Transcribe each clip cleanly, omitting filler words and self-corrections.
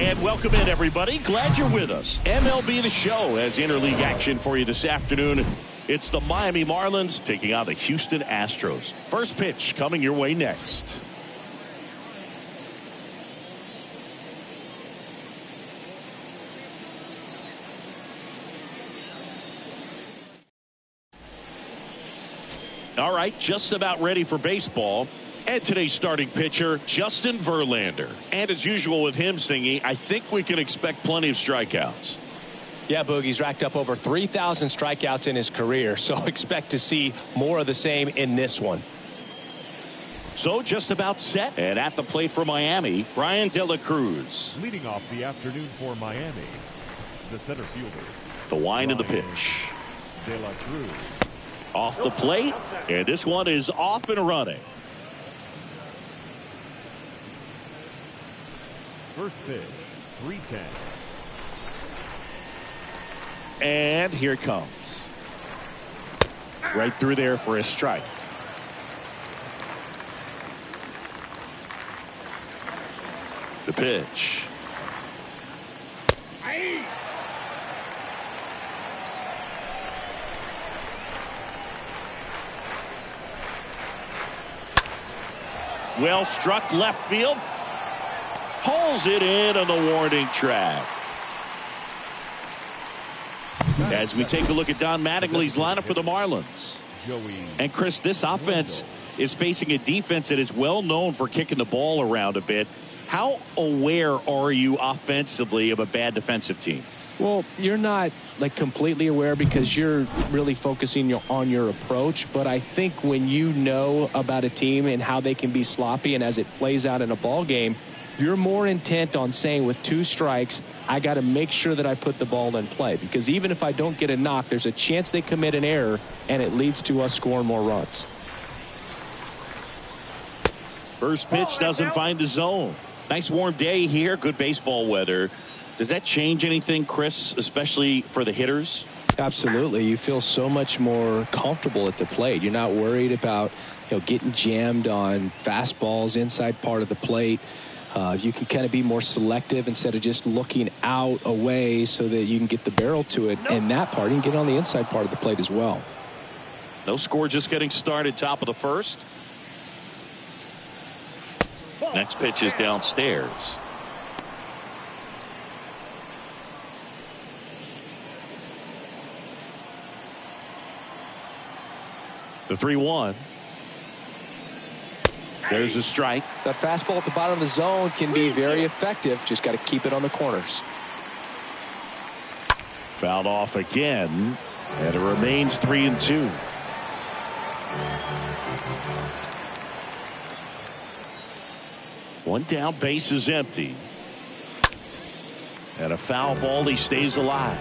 And welcome in, everybody. Glad you're with us. MLB The Show has interleague action for you this afternoon. It's the Miami Marlins taking on the Houston Astros. First pitch coming your way next. All right, just about ready for baseball. And today's starting pitcher, Justin Verlander. And as usual with him singing, I think we can expect plenty of strikeouts. Yeah, Boogie's racked up over 3,000 strikeouts in his career, so expect to see more of the same in this one. So just about set. And at the plate for Miami, Brian De La Cruz. Leading off the afternoon for Miami, the center fielder. The wind of the pitch. De La Cruz. Off the plate, and this one is off and running. First pitch, 3-10. And here it comes. Right through there for a strike. The pitch. Well struck left field. Hauls it in on the warning track. As we take a look at Don Mattingly's lineup for the Marlins. And Chris, this offense is facing a defense that is well known for kicking the ball around a bit. How aware are you offensively of a bad defensive team? Well, you're not like completely aware because you're really focusing on your approach. But I think when you know about a team and how they can be sloppy and as it plays out in a ball game, you're more intent on saying with 2 strikes, I got to make sure that I put the ball in play. Because even if I don't get a knock, there's a chance they commit an error and it leads to us scoring more runs. First pitch doesn't find the zone. Nice warm day here. Good baseball weather. Does that change anything, Chris, especially for the hitters? Absolutely. You feel so much more comfortable at the plate. You're not worried about getting jammed on fastballs inside part of the plate. You can kind of be more selective instead of just looking out away so that you can get the barrel to it. And that part, you can get on the inside part of the plate as well. No score, just getting started, top of the first. Next pitch is downstairs. The 3-1. There's a strike. The fastball at the bottom of the zone can be very effective. Just got to keep it on the corners. Fouled off again, and it remains 3-2. One down, base is empty. And a foul ball, he stays alive.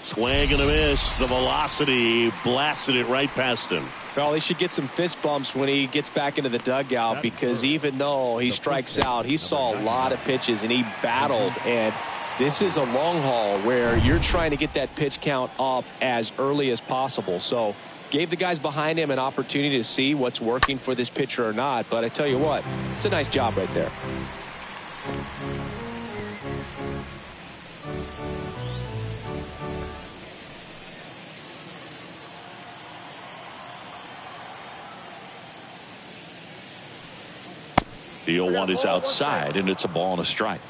Swing and a miss. The velocity blasted it right past him. Well, he should get some fist bumps when he gets back into the dugout because even though he strikes out, he saw a lot of pitches and he battled. And this is a long haul where you're trying to get that pitch count up as early as possible. So gave the guys behind him an opportunity to see what's working for this pitcher or not. But I tell you what, it's a nice job right there. The 0-1 is outside, and it's a ball and a strike.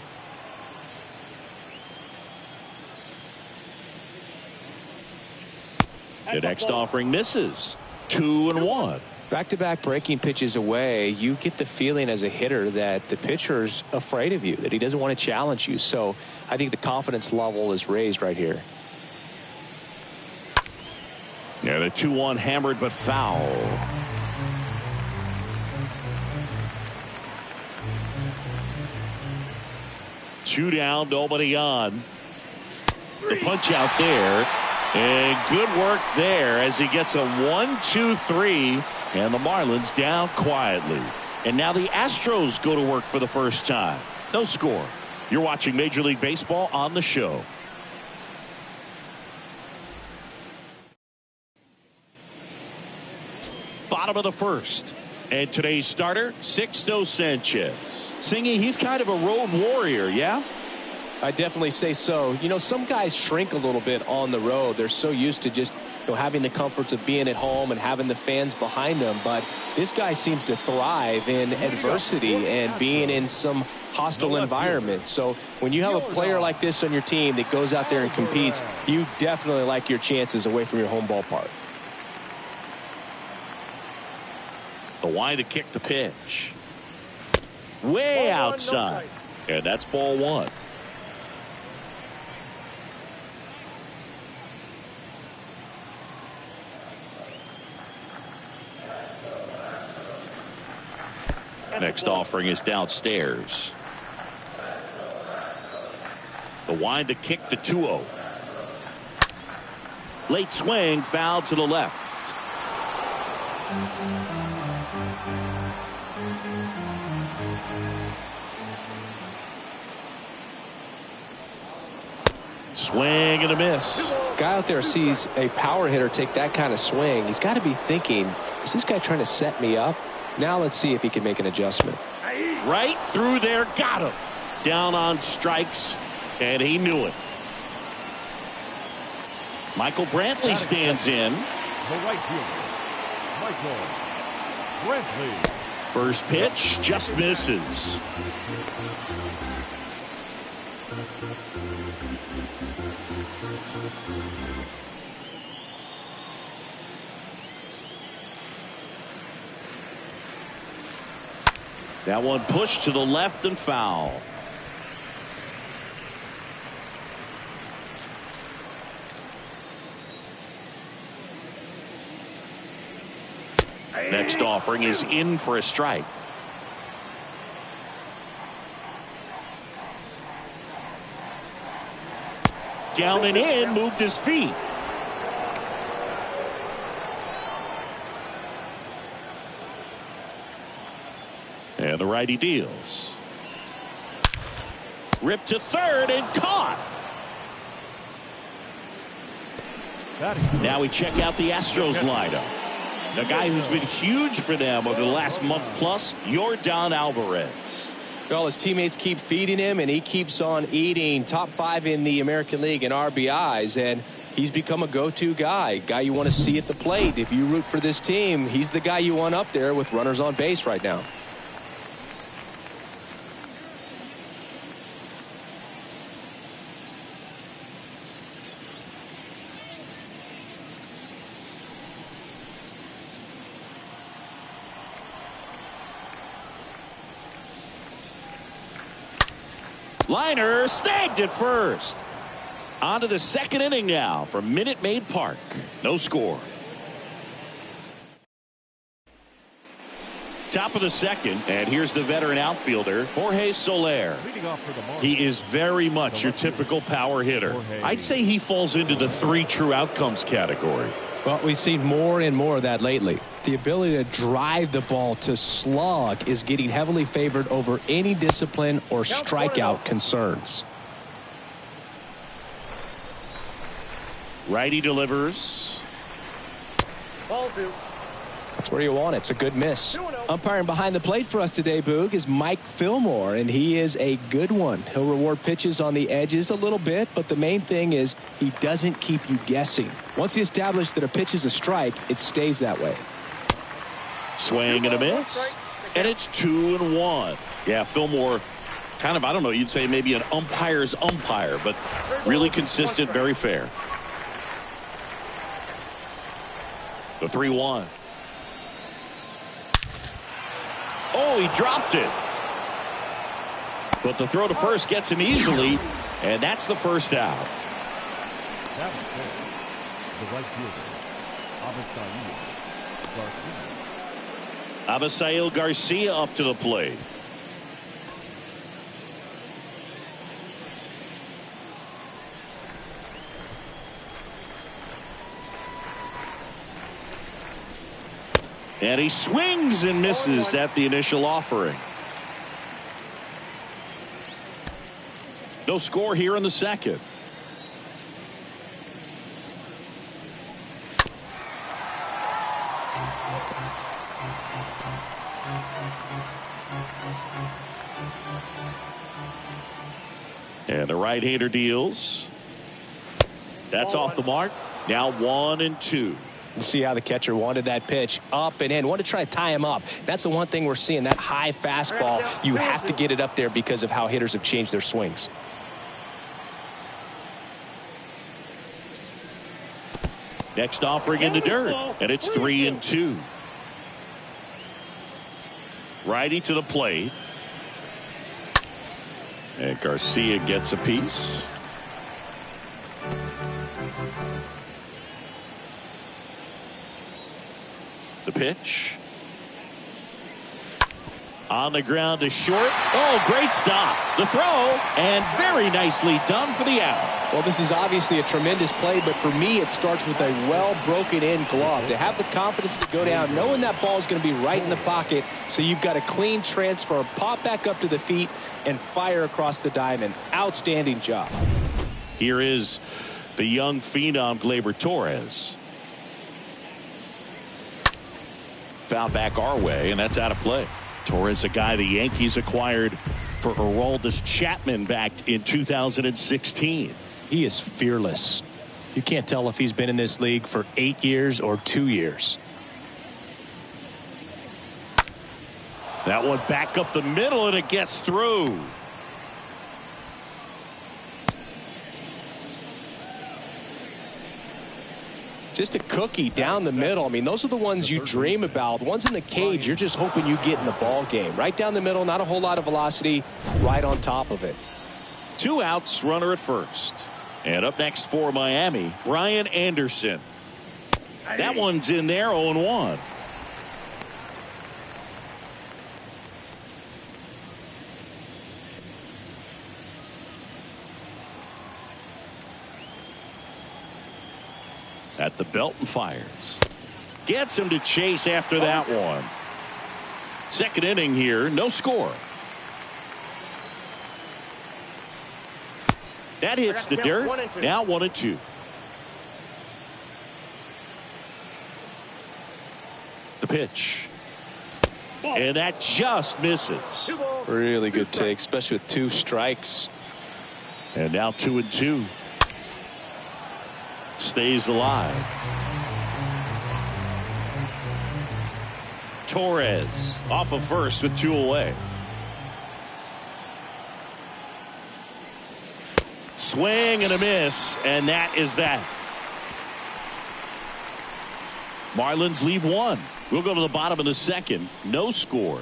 The next offering misses. 2-1. Back-to-back breaking pitches away, you get the feeling as a hitter that the pitcher's afraid of you, that he doesn't want to challenge you. So I think the confidence level is raised right here. Yeah, the 2-1 hammered but foul. Two down, nobody on. The punch out there. And good work there as he gets a 1-2-3. And the Marlins down quietly. And now the Astros go to work for the first time. No score. You're watching Major League Baseball on the show. bottom of the first. And today's starter, Sixto Sanchez. Singy, he's kind of a road warrior, yeah? I definitely say so. You know, some guys shrink a little bit on the road. They're so used to just having the comforts of being at home and having the fans behind them. But this guy seems to thrive in adversity and being in some hostile environment. So when you have a player like this on your team that goes out there and competes, you definitely like your chances away from your home ballpark. The wind to kick the pitch. Way outside. And that's ball one. Next offering is downstairs. The wind to kick the 2-0. Late swing, foul to the left. Swing and a miss. Guy out there sees a power hitter take that kind of swing. He's got to be thinking, is this guy trying to set me up? Now let's see if he can make an adjustment. Right through there, got him. Down on strikes, and he knew it. Michael Brantley stands in. The right fielder, Michael Brantley. First pitch just misses. That one pushed to the left and foul. Next offering is in for a strike. Down and in, moved his feet. And the righty deals. Ripped to third and caught. Now we check out the Astros lineup. The guy who's been huge for them over the last month plus, Yordan Alvarez. Well, his teammates keep feeding him, and he keeps on eating. Top 5 in the American League in RBIs, and he's become a go-to guy you want to see at the plate. If you root for this team, he's the guy you want up there with runners on base right now. Liner snagged at first. On to the second inning now from Minute Maid Park. No score. Top of the second, and here's the veteran outfielder, Jorge Soler. He is very much your typical power hitter. I'd say he falls into the 3 true outcomes category. Well, we've seen more and more of that lately. The ability to drive the ball to slug is getting heavily favored over any discipline or strikeout concerns. Righty delivers. Ball 2. That's where you want it. It's a good miss. Umpiring behind the plate for us today, Boog, is Mike Fillmore, and he is a good one. He'll reward pitches on the edges a little bit, but the main thing is he doesn't keep you guessing. Once he establishes that a pitch is a strike, it stays that way. Swing and a miss, and it's 2-1. Yeah, Fillmore, kind of, I don't know, you'd say maybe an umpire's umpire, but really consistent, very fair. The 3-1. Oh, he dropped it. But the throw to first gets him easily, and that's the first out. That was good. The right fielder, Avisail Garcia up to the plate. And he swings and misses at the initial offering. No score here in the second. And the right-hander deals. That's off the mark. Now 1-2. See how the catcher wanted that pitch up and in. Want to try to tie him up. That's the one thing we're seeing. That high fastball, you have to get it up there because of how hitters have changed their swings. Next offering in the dirt, and it's 3-2. Righty to the plate. And Garcia gets a piece. The pitch. On the ground to short. Oh, great stop. The throw, and very nicely done for the out. Well, this is obviously a tremendous play, but for me, it starts with a well broken in glove. To have the confidence to go down, knowing that ball is going to be right in the pocket, so you've got a clean transfer, pop back up to the feet, and fire across the diamond. Outstanding job. Here is the young phenom, Gleyber Torres. Foul back our way, and that's out of play. Torres, a guy the Yankees acquired for Aroldis Chapman back in 2016. He is fearless. You can't tell if he's been in this league for 8 years or 2 years. That one back up the middle, and it gets through. Just a cookie down the middle. I mean, those are the ones you dream about. Ones in the cage, you're just hoping you get in the ball game. Right down the middle, not a whole lot of velocity, right on top of it. 2 outs, runner at first. And up next for Miami, Brian Anderson. That one's in there, 0-1. At the belt and fires. Gets him to chase after that one. Second inning here, no score. That hits the dirt. Now 1-2. The pitch. And that just misses. Really good take, especially with 2 strikes. And now 2-2. Stays alive. Torres off of first with 2 away. Swing and a miss, and that is that. Marlins leave 1. We'll go to the bottom of the second. No score.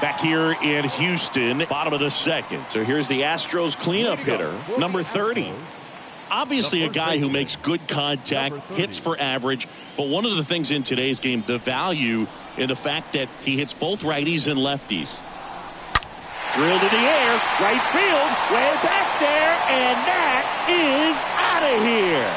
Back here in Houston, bottom of the second. So here's the Astros cleanup hitter, number 30. Obviously a guy who makes good contact, hits for average, but one of the things in today's game, the value in the fact that he hits both righties and lefties. Drilled in the air, right field, way back there, and that is out of here.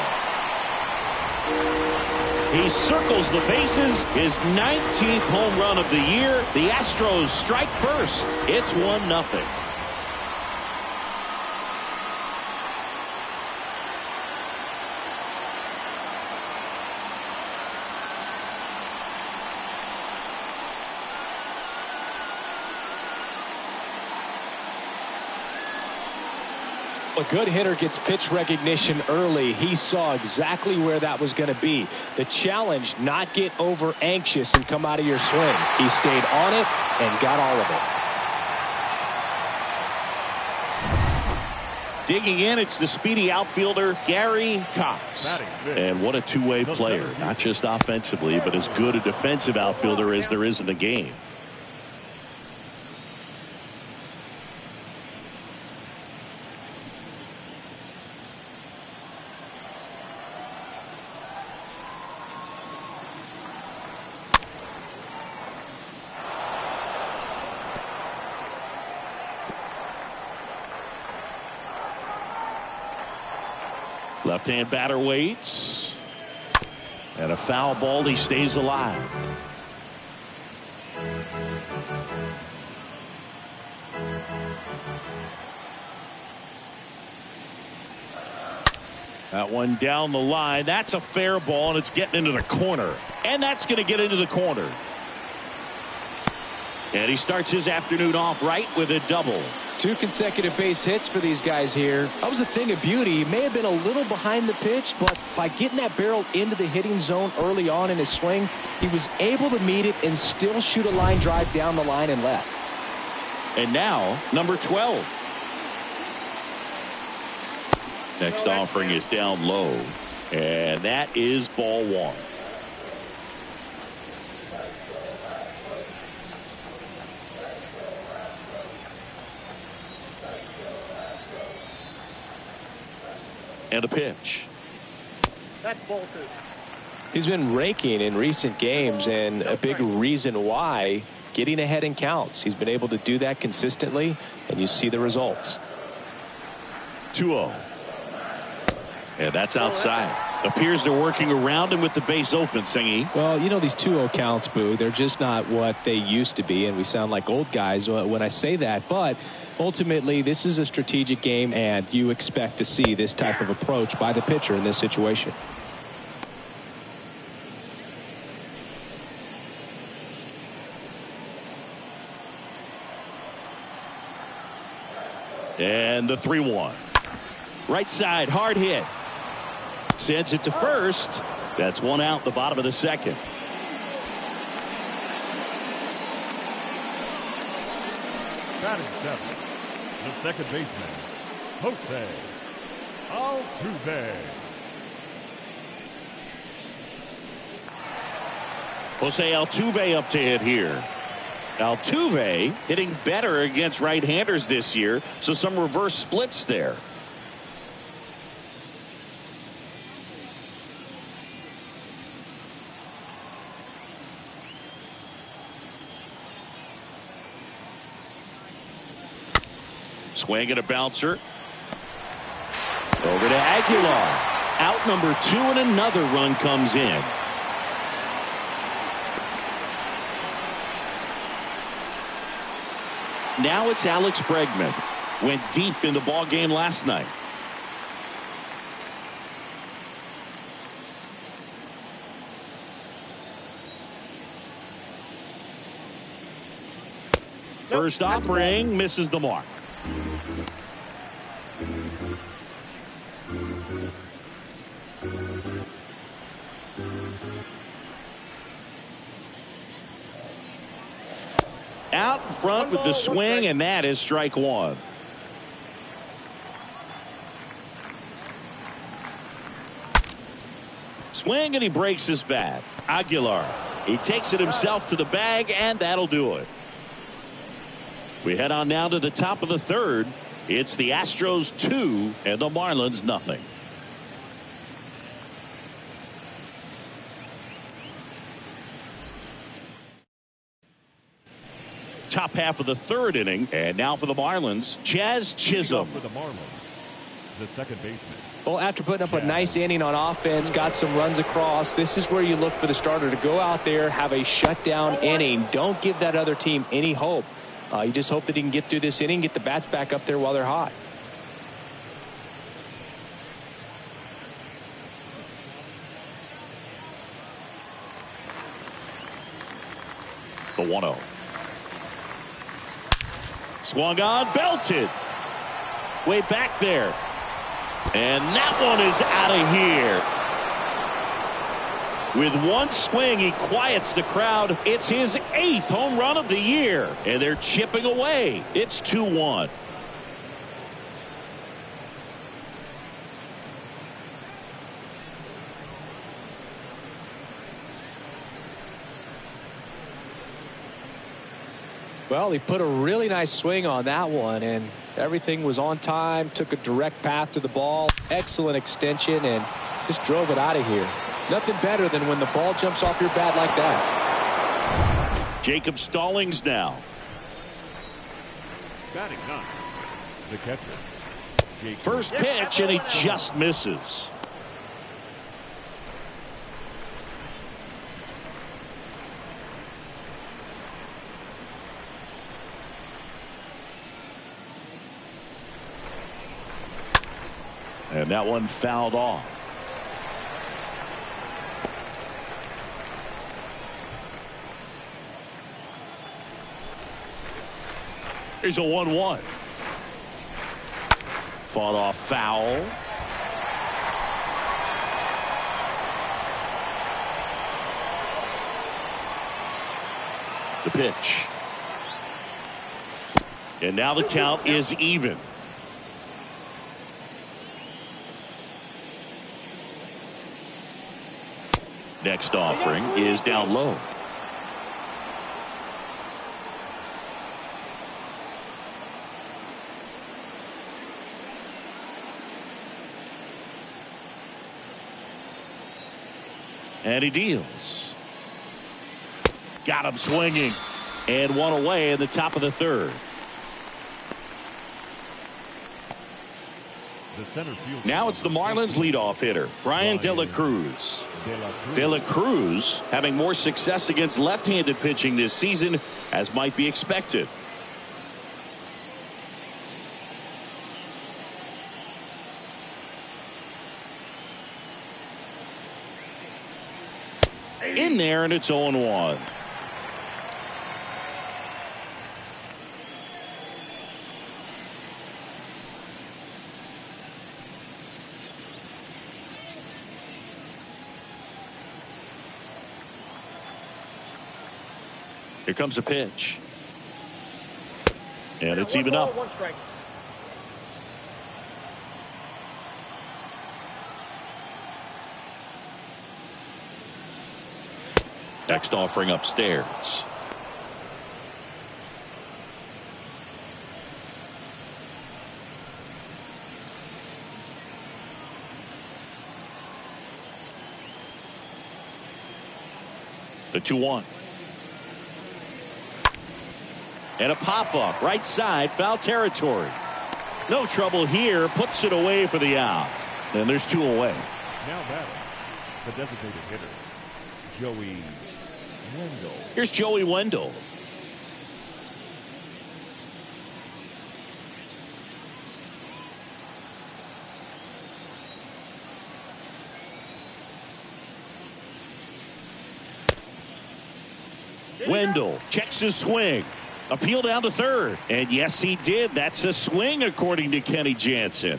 He circles the bases, his 19th home run of the year. The Astros strike first. It's 1-0. A good hitter gets pitch recognition early. He saw exactly where that was going to be. The challenge, not get over anxious and come out of your swing. He stayed on it and got all of it. Digging in, it's the speedy outfielder, Gary Cox. And what a two-way player. Not just offensively, but as good a defensive outfielder as there is in the game. Left-hand batter waits. And a foul ball. He stays alive. That one down the line. That's a fair ball, and it's getting into the corner. And that's going to get into the corner. And he starts his afternoon off right with a double. 2 consecutive base hits for these guys here. That was a thing of beauty. He may have been a little behind the pitch, but by getting that barrel into the hitting zone early on in his swing, he was able to meet it and still shoot a line drive down the line and left. And now, number 12. Next offering is down low. And that is ball 1. And a pitch. That's ball 2. He's been raking in recent games, and a big reason why, getting ahead in counts. He's been able to do that consistently, and you see the results. 2-0. And that's outside. Appears they're working around him with the base open, Singy. Well, you know, these 2-0 counts, Boo, they're just not what they used to be, and we sound like old guys when I say that. But ultimately, this is a strategic game, and you expect to see this type of approach by the pitcher in this situation. And the 3-1. Right side, hard hit. Sends it to first. That's one out, the bottom of the second. Batting 7th, the second baseman, Jorge Altuve. Jose Altuve up to hit here. Altuve hitting better against right-handers this year, so some reverse splits there. Swing and a bouncer. Over to Aguilar. Out number 2, and another run comes in. Now it's Alex Bregman. Went deep in the ball game last night. First offering misses the mark. Out in front with the swing, and that is strike 1. Swing, and he breaks his bat. Aguilar, he takes it himself to the bag, and that'll do it. We head on now to the top of the 3rd. It's the Astros 2 and the Marlins nothing. Top half of the 3rd inning, and now for the Marlins, Chaz Chisholm. For the Marlins, the second baseman. Well, after putting up a nice inning on offense, got some runs across, this is where you look for the starter to go out there, have a shutdown inning. Don't give that other team any hope. You just hope that he can get through this inning, get the bats back up there while they're hot. The 1-0. Swung on, belted. Way back there. And that one is out of here. With one swing, he quiets the crowd. It's his 8th home run of the year. And they're chipping away. It's 2-1. Well, he put a really nice swing on that one, and everything was on time, took a direct path to the ball, excellent extension, and just drove it out of here. Nothing better than when the ball jumps off your bat like that. Jacob Stallings now. Batting 9, the catcher. First pitch, and he just misses. And that one fouled off. Here's a 1-1. Fought off foul. The pitch. And now the count is even. Next offering is down low. And he deals. Got him swinging. And one away in the top of the third. Now it's the Marlins leadoff hitter, Brian De La Cruz. De La Cruz having more success against left-handed pitching this season, as might be expected. In there, and it's 0-1. Here comes a pitch. And it's even up. Next offering upstairs. The 2-1. And a pop-up right side, foul territory. No trouble here, puts it away for the out. And there's 2 away. Now batting, the designated hitter, Joey Wendell. Here's Joey Wendell. Wendell checks his swing. Appeal down to third. And yes, he did. That's a swing, according to Kenny Jansen.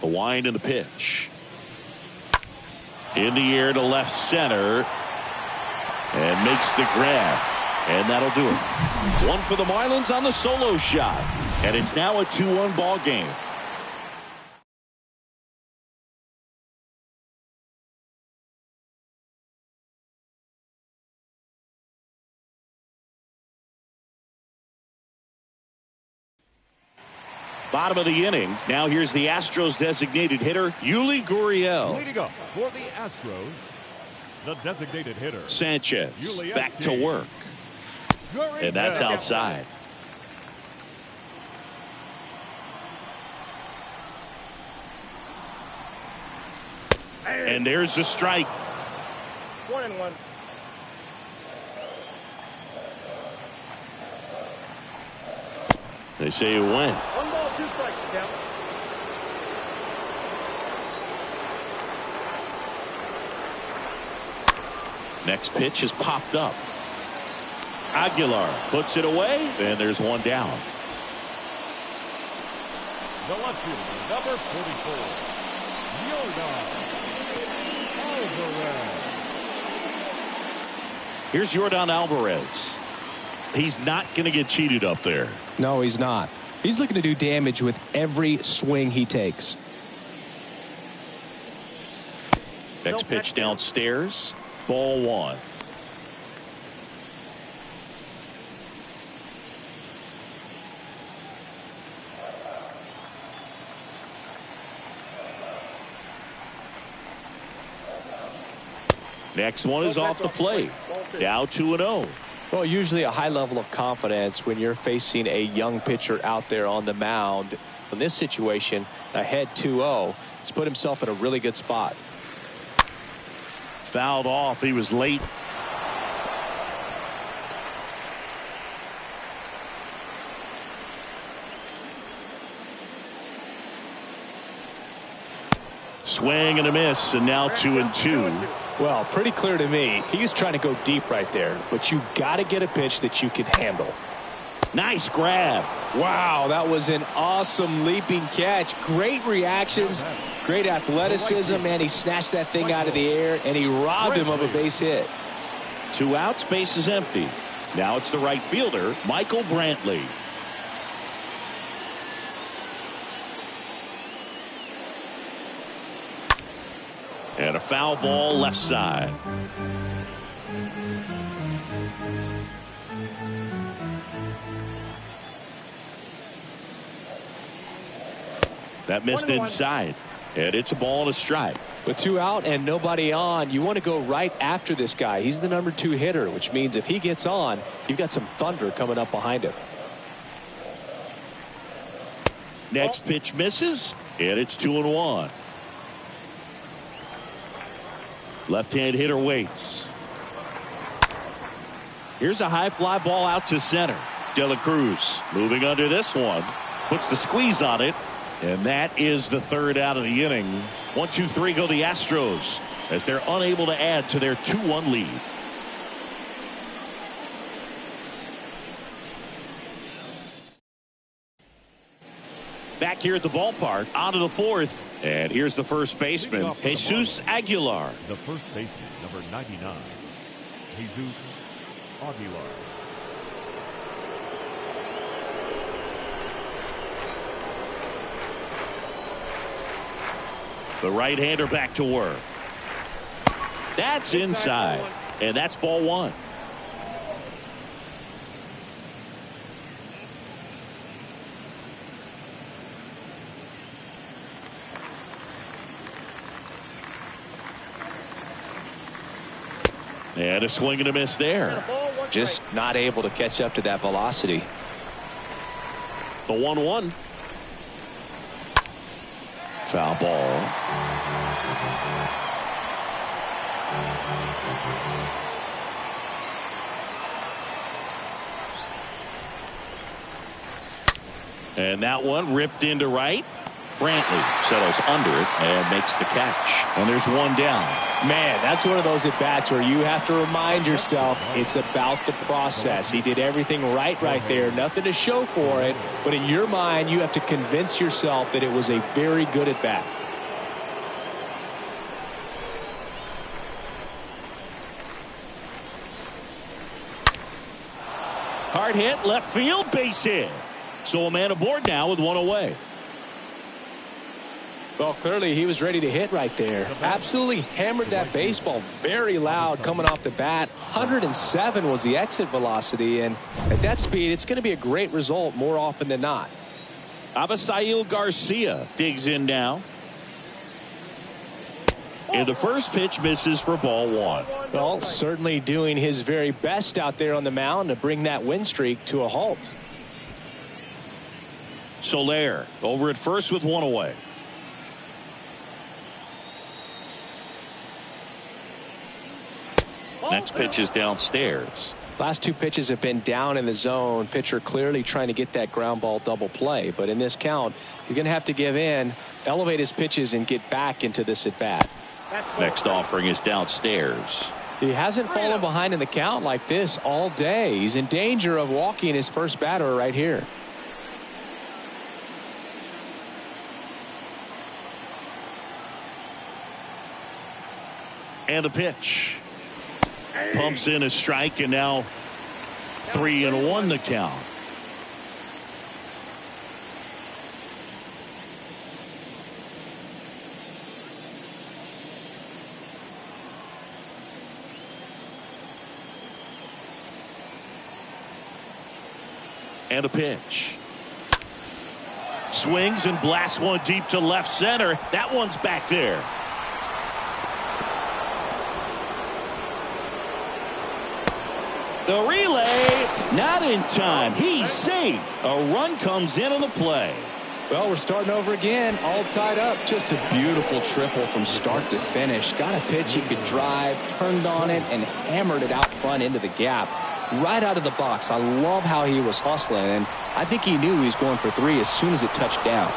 The wind and the pitch. In the air to left center. And makes the grab. And that'll do it. One for the Marlins on the solo shot. And it's now a 2-1 ball game. Bottom of the inning. Now here's the Astros designated hitter, Yuli Gurriel. Leading up for the Astros, the designated hitter, Sanchez back to work. And that's outside. And there's the strike. 1-1. They say you win. 1 ball, 2 strikes, count. Next pitch is popped up. Aguilar puts it away, and there's 1 down. the left fielder, number 44, Alvarez. Here's Yordan Alvarez. He's not going to get cheated up there. No, he's not. He's looking to do damage with every swing he takes. Next pitch downstairs. Ball 1. Next one is off the plate. Now 2-0. Well, usually a high level of confidence when you're facing a young pitcher out there on the mound. In this situation, ahead 2-0, he's put himself in a really good spot. Fouled off. He was late. Swing and a miss, and now 2-2. Well, pretty clear to me. He was trying to go deep right there, but you got to get a pitch that you can handle. Nice grab. Wow, that was an awesome leaping catch. Great reactions, great athleticism, and he snatched that thing out of the air, and he robbed him of a base hit. 2 outs, base is empty. Now it's the right fielder, Michael Brantley. And a foul ball left side. That missed inside. And it's a ball and a strike. With 2 out and nobody on, you want to go right after this guy. He's the number 2 hitter, which means if he gets on, you've got some thunder coming up behind him. Next pitch misses, and it's 2-1. Left-hand hitter waits. Here's a high fly ball out to center. De La Cruz moving under this one. Puts the squeeze on it. And that is the 3rd out of the inning. 1, 2, 3 go the Astros as they're unable to add to their 2-1 lead. Back here at the ballpark, on to the 4th. And here's the first baseman, Jesus Aguilar. The first baseman, number 99, Jesus Aguilar. The right-hander back to work. That's inside. And that's ball 1. And a swing and a miss there. Just not able to catch up to that velocity. The 1-1. Foul ball. And that one ripped into right. Brantley settles under it and makes the catch. And there's one down. Man, that's one of those at-bats where you have to remind yourself it's about the process. He did everything right there. Nothing to show for it. But in your mind, you have to convince yourself that it was a very good at-bat. Hard hit, left field, base hit. So a man aboard now with one away. Well, clearly he was ready to hit right there. Absolutely hammered that baseball very loud coming off the bat. 107 was the exit velocity, and at that speed, it's going to be a great result more often than not. Avisail Garcia digs in now. And the first pitch misses for ball 1. Well, certainly doing his very best out there on the mound to bring that win streak to a halt. Soler over at first with one away. Next pitch is downstairs. Last 2 pitches have been down in the zone. Pitcher clearly trying to get that ground ball double play. But in this count, he's going to have to give in, elevate his pitches, and get back into this at bat. Next offering is downstairs. He hasn't fallen behind in the count like this all day. He's in danger of walking his first batter right here. And the pitch. Pumps in a strike, and now 3-1 the count. And a pitch. Swings and blasts one deep to left center. That one's back there. The relay, not in time. He's safe. A run comes in on the play. Well, we're starting over again, all tied up. Just a beautiful triple from start to finish. Got a pitch he could drive, turned on it, and hammered it out front into the gap. Right out of the box. I love how he was hustling, and I think he knew he was going for 3 as soon as it touched down.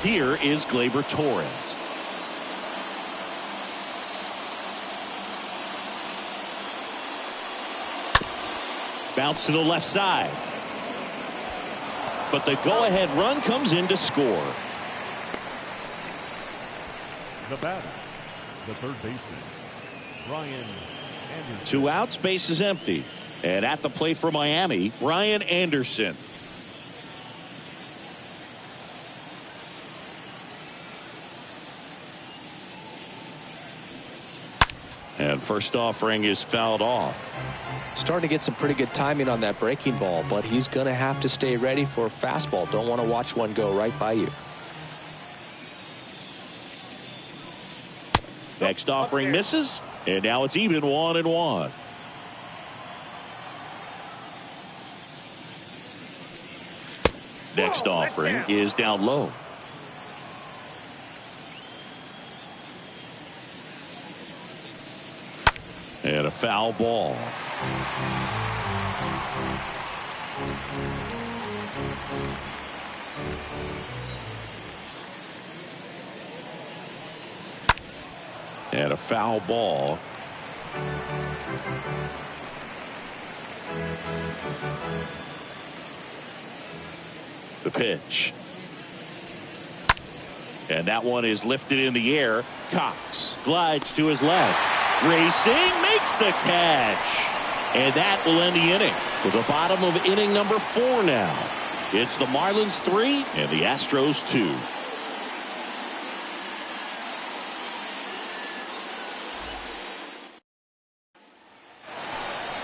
Here is Gleyber Torres. Bounce to the left side. But the go-ahead run comes in to score. The batter, the third baseman, Brian Anderson. 2 outs, base is empty. And at the plate for Miami, Brian Anderson. And first offering is fouled off. Starting to get some pretty good timing on that breaking ball, but he's going to have to stay ready for a fastball. Don't want to watch one go right by you. Next offering misses, and now it's even 1-1. Next offering is down low. And a foul ball. And a foul ball. The pitch. And that one is lifted in the air. Cox glides to his left. Racing, makes the catch. And that will end the inning. To the bottom of inning number 4 now. It's the Marlins 3 and the Astros 2.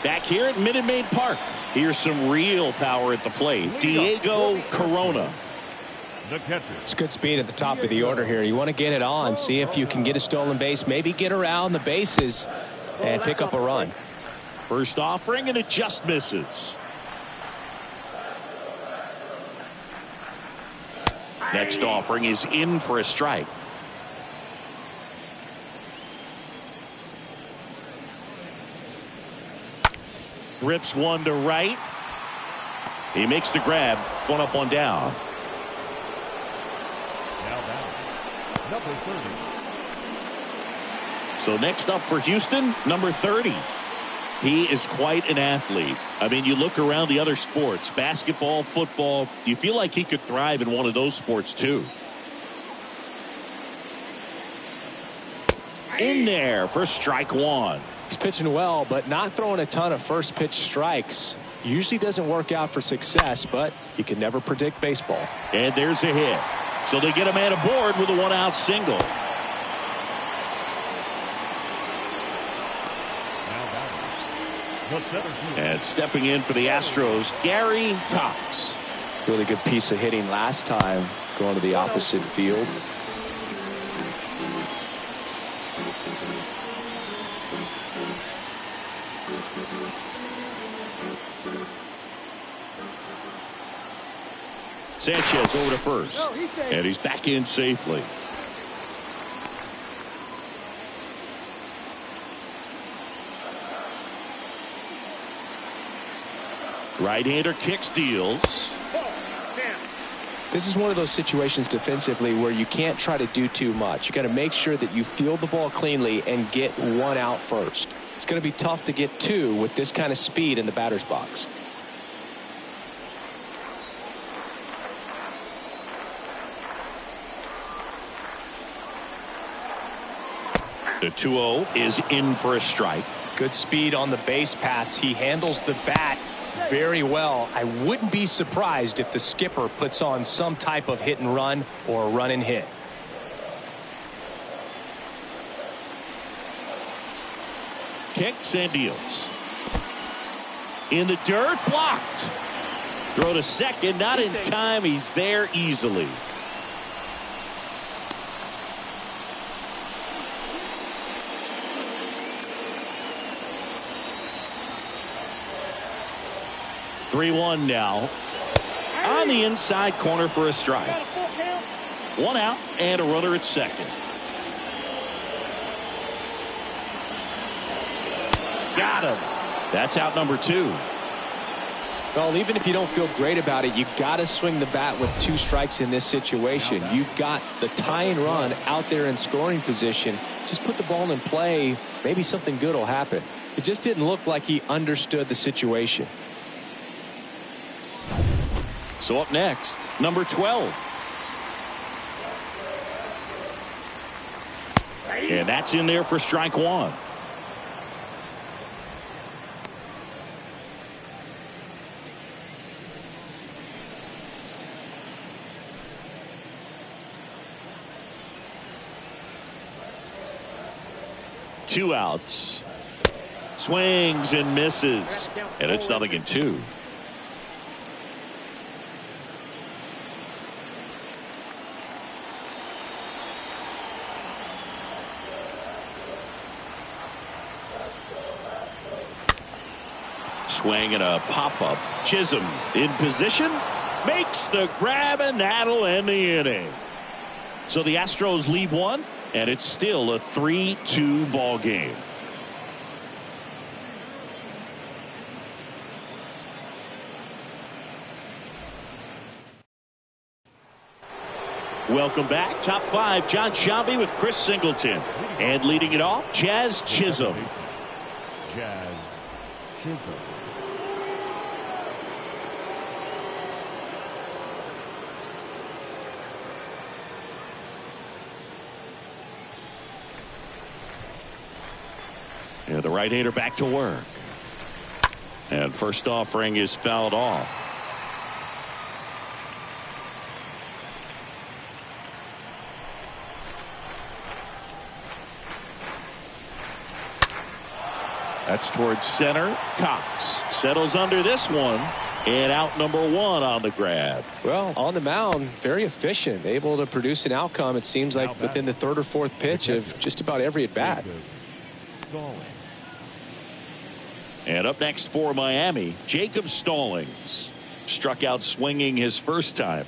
Back here at Minute Maid Park. Here's some real power at the plate. Diego Corona. The catcher. It's good speed at the top of the order here. You want to get it on, see if you can get a stolen base, maybe get around the bases and pick up a run. First offering, and it just misses. Next offering is in for a strike. Rips one to right. He makes the grab. One up, one down. Now down. Number 30. So next up for Houston, number 30. He is quite an athlete. I mean, you look around the other sports, basketball, football, you feel like he could thrive in one of those sports too. In there for strike one. He's pitching well, but not throwing a ton of first pitch strikes. Usually doesn't work out for success, but you can never predict baseball. And there's a hit. So they get a man aboard with a 1-out single. And stepping in for the Astros, Gary Cox. Really good piece of hitting last time, going to the opposite field. Sanchez over to first, and he's back in safely. Right-hander kicks, deals. This is one of those situations defensively where you can't try to do too much. You got to make sure that you field the ball cleanly and get 1 out first. It's going to be tough to get 2 with this kind of speed in the batter's box. The 2-0 is in for a strike. Good speed on the base pass. He handles the bat very well. I wouldn't be surprised if the skipper puts on some type of hit and run or run and hit. Kicks and deals. In the dirt, blocked. Throw to second, not in time. He's there easily. (3-1) now. On the inside corner for a strike. 1 out and a runner at second. Got him. That's out number 2. Well, even if you don't feel great about it, you got to swing the bat with 2 strikes in this situation. You've got the tying run out there in scoring position. Just put the ball in play. Maybe something good will happen. It just didn't look like he understood the situation. So up next, number 12. And that's in there for strike 1. Two outs. Swings and misses. And it's 0-2. Swing and a pop-up. Chisholm in position. Makes the grab, and that'll end the inning. So the Astros lead 1. And it's still a 3-2 ball game. Welcome back. Top 5, John Shelby with Chris Singleton. And leading it off, Jazz Chisholm. Jazz Chisholm. And the right-hander back to work. And first offering is fouled off. That's towards center. Cox settles under this one. And out number 1 on the grab. Well, on the mound, very efficient. Able to produce an outcome, it seems like, within the 3rd or 4th pitch of just about every at-bat. And up next for Miami, Jacob Stallings. Struck out swinging his first time.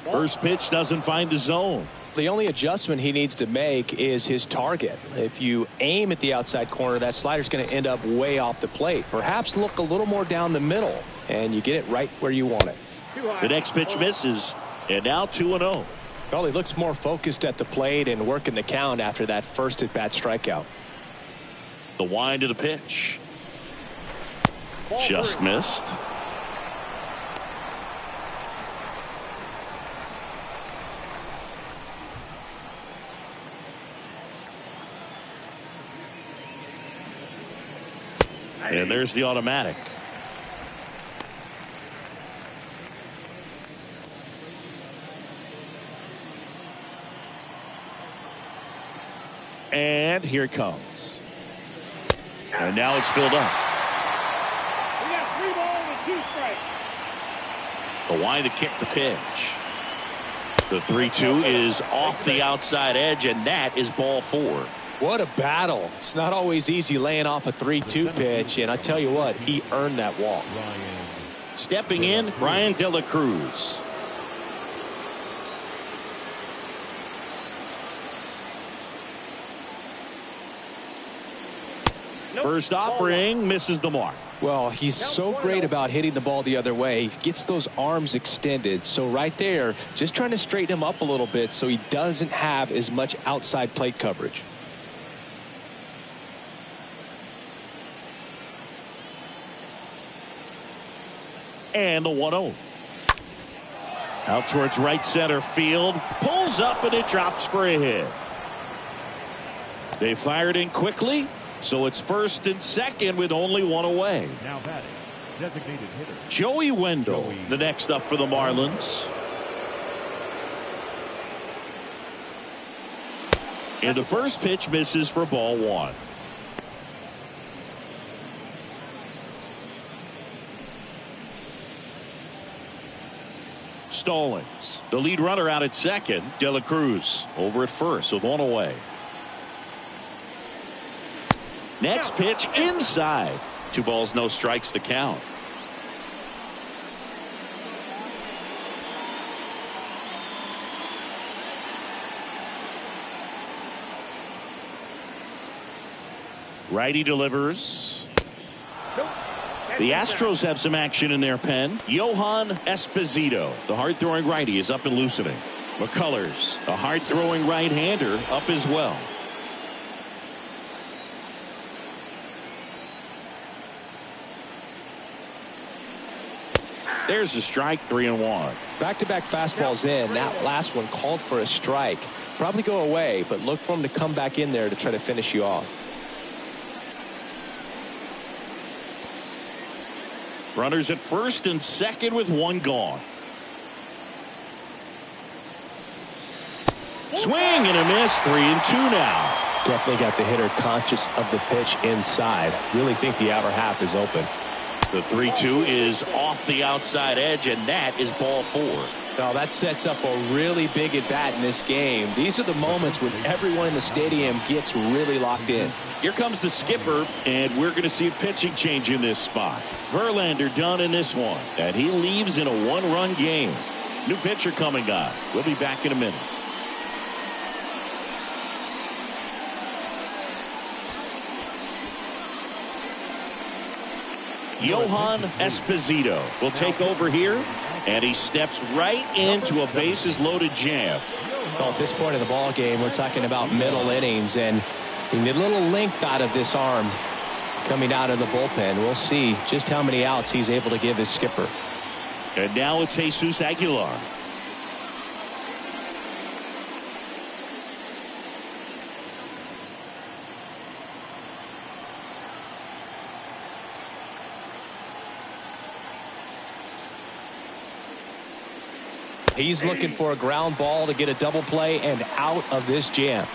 First pitch doesn't find the zone. The only adjustment he needs to make is his target. If you aim at the outside corner, that slider's going to end up way off the plate. Perhaps look a little more down the middle, and you get it right where you want it. The next pitch misses, and now 2-0. Well, he looks more focused at the plate and working the count after that first at-bat strikeout. The wind of the pitch. Just missed. And there's the automatic. And here it comes. And now it's filled up. We got 3 balls and 2 strikes. The wind to kick the pitch. The 3-2 is off the outside edge, and that is ball 4. What a battle. It's not always easy laying off a 3-2 pitch, and I tell you what, he earned that walk. Stepping in, Ryan De La Cruz. First offering misses the mark. Well, he's so great about hitting the ball the other way. He gets those arms extended. So right there, just trying to straighten him up a little bit so he doesn't have as much outside plate coverage. And the 1-0. Out towards right center field. Pulls up and it drops for a hit. They fired in quickly. So it's first and second with only 1 away. Now batting, designated hitter Joey Wendell, the next up for the Marlins. And the first pitch misses for ball 1. Stallings, the lead runner out at second. De La Cruz over at first with 1 away. Next pitch inside. 2 balls, no strikes to count. Righty delivers. The Astros have some action in their pen. Johan Esposito, the hard-throwing righty, is up and loosening. McCullers, a hard-throwing right-hander, up as well. There's a strike, 3-1. Back-to-back fastballs in. That last one called for a strike. Probably go away, but look for him to come back in there to try to finish you off. Runners at first and second with one gone. Swing and a miss, 3-2 now. Definitely got the hitter conscious of the pitch inside. Really think the outer half is open. The 3-2 is off the outside edge, and that is ball 4. Now that sets up a really big at bat in this game. These are the moments when everyone in the stadium gets really locked in. Here comes the skipper, and we're going to see a pitching change in this spot. Verlander done in this one, and he leaves in a one-run game. New pitcher coming on. We'll be back in a minute. Johan Esposito will take over here, and he steps right into a bases-loaded jam. Well, at this point of the ball game, we're talking about middle innings, and you get a little length out of this arm coming out of the bullpen. We'll see just how many outs he's able to give his skipper. And now it's Jesus Aguilar. He's looking for a ground ball to get a double play and out of this jam.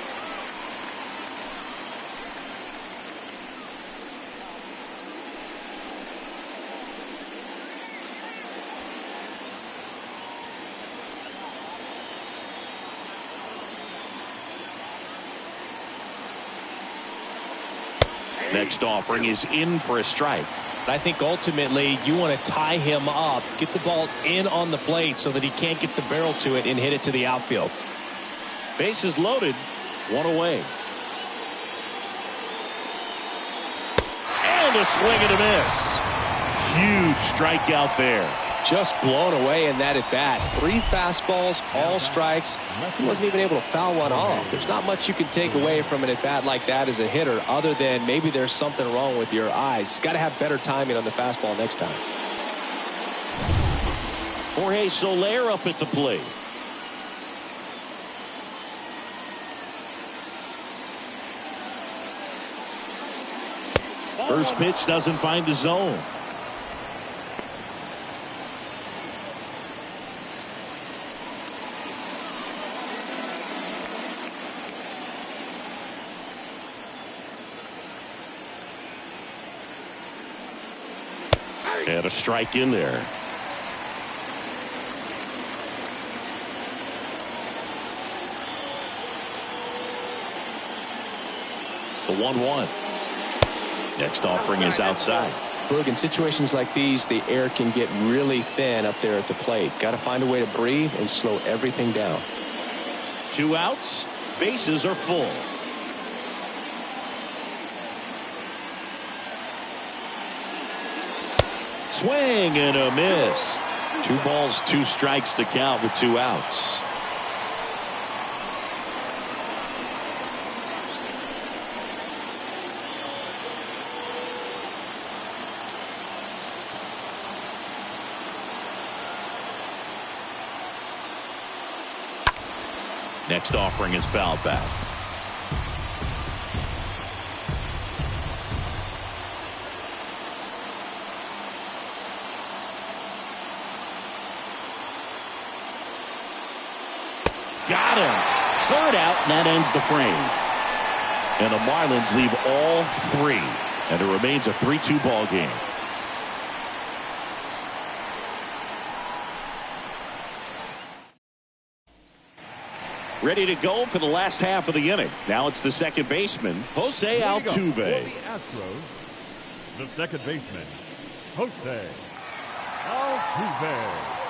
Next offering is in for a strike. I think ultimately you want to tie him up, get the ball in on the plate so that he can't get the barrel to it and hit it to the outfield. Bases loaded, one away. And a swing and a miss. Huge strikeout there. Just blown away in that at bat. 3 fastballs, all strikes. He wasn't even able to foul one off. There's not much you can take away from an at bat like that as a hitter, other than maybe there's something wrong with your eyes. Got to have better timing on the fastball next time. Jorge Soler up at the plate. First pitch doesn't find the zone. And a strike in there. The 1-1. Next offering is outside. Boog, in situations like these, the air can get really thin up there at the plate. Got to find a way to breathe and slow everything down. 2 outs. Bases are full. Swing and a miss. 2 balls, 2 strikes to count with 2 outs. Next offering is fouled back. Got him. 3rd out, and that ends the frame. And the Marlins leave all 3. And it remains a 3-2 ball game. Ready to go for the last half of the inning. Now it's the second baseman, Jose Altuve. For the Astros, the second baseman, Jose Altuve.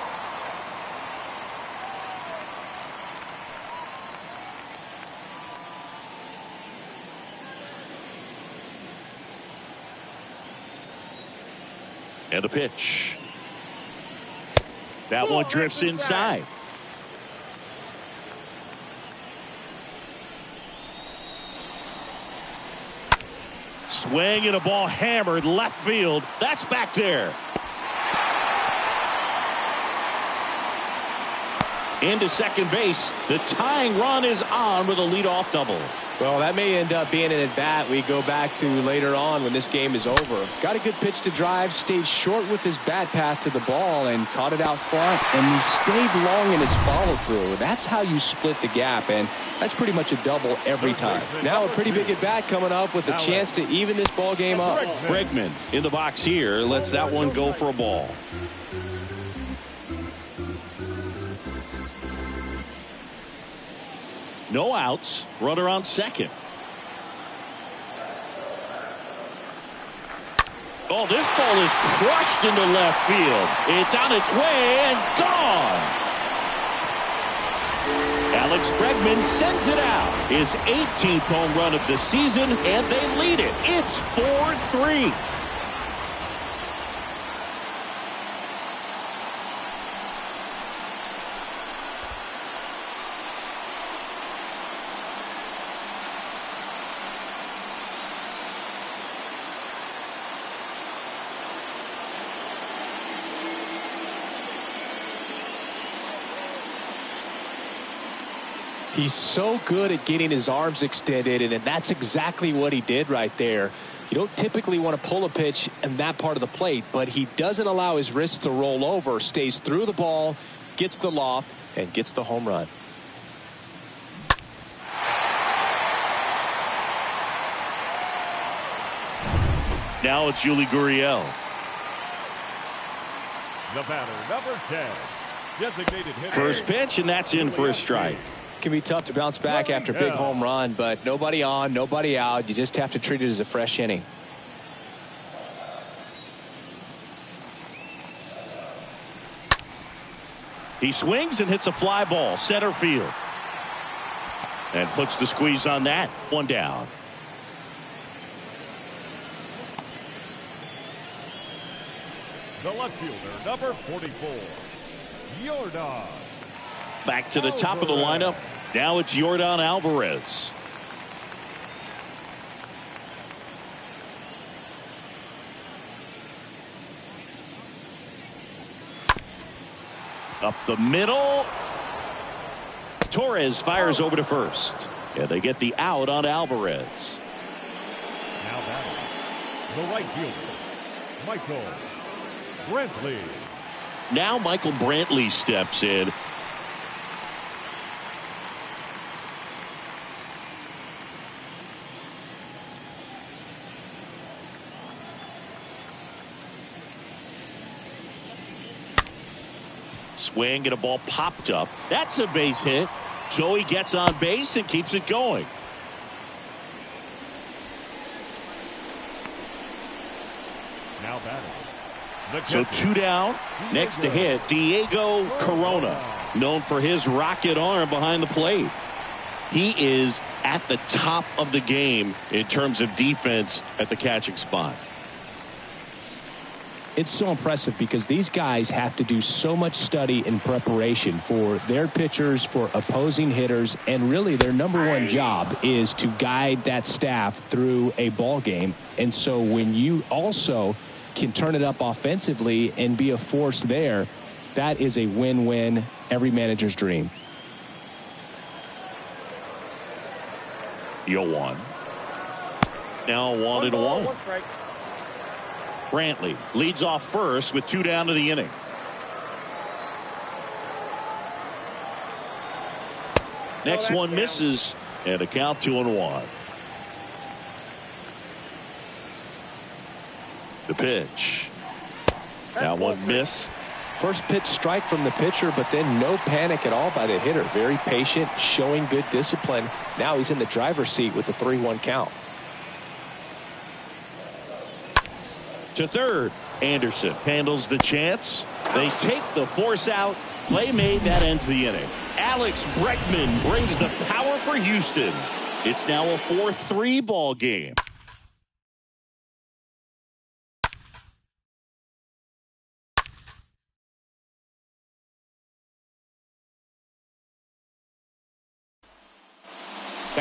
And a pitch. That one drifts inside. Swing and a ball hammered left field. That's back there. Into second base. The tying run is on with a leadoff double. Well, that may end up being an at-bat we go back to later on when this game is over. Got a good pitch to drive, stayed short with his bat path to the ball, and caught it out front, and he stayed long in his follow-through. That's how you split the gap, and that's pretty much a double every time. Now a pretty big at-bat coming up with a chance to even this ball game up. Bregman in the box here lets that one go for a ball. No outs. Runner on second. Oh, this ball is crushed into left field. It's on its way and gone. Alex Bregman sends it out. His 18th home run of the season, and they lead it. It's 4-3. He's so good at getting his arms extended, and that's exactly what he did right there. You don't typically want to pull a pitch in that part of the plate, but he doesn't allow his wrists to roll over, stays through the ball, gets the loft, and gets the home run. Now it's Yuli Gurriel. The batter, number 10, designated hitter. First pitch, and that's in for a strike. Can be tough to bounce back after a big home run, but nobody on, nobody out. You just have to treat it as a fresh inning. He swings and hits a fly ball center field and puts the squeeze on that. One down. The left fielder, number 44, Yordan. Back to the top of the lineup. Now it's Yordan Alvarez. Up the middle. Torres fires over to first. And they get the out on Alvarez. Now batting, the right fielder, Michael Brantley. Now Michael Brantley steps in. Swing and a ball popped up. That's a base hit. So he gets on base and keeps it going. Now batting. So two down. Next to hit, Diego Corona, known for his rocket arm behind the plate. He is at the top of the game in terms of defense at the catching spot. It's so impressive because these guys have to do so much study and preparation for their pitchers, for opposing hitters, and really their number one job is to guide that staff through a ball game. And so when you also can turn it up offensively and be a force there, that is a win-win, every manager's dream. 0-1. Now 1-1. Brantley leads off first with two down to the inning. Next one misses, and a count 2-1. The pitch. That one missed. First pitch strike from the pitcher, but then no panic at all by the hitter. Very patient, showing good discipline. Now he's in the driver's seat with the 3-1 count. To third. Anderson handles the chance. They take the force out. Play made. That ends the inning. Alex Bregman brings the power for Houston. It's now a 4-3 ball game.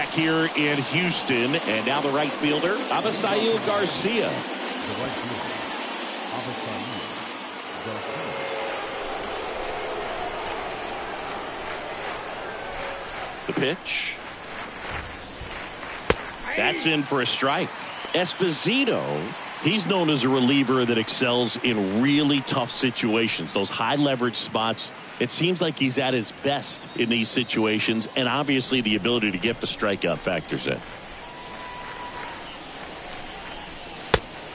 back here in Houston. And now the right fielder, Avisail Garcia. The right fielder, Avisail Garcia. The pitch. That's in for a strike. Esposito, he's known as a reliever that excels in really tough situations. Those high leverage spots, it seems like he's at his best in these situations, and obviously the ability to get the strikeout factors in.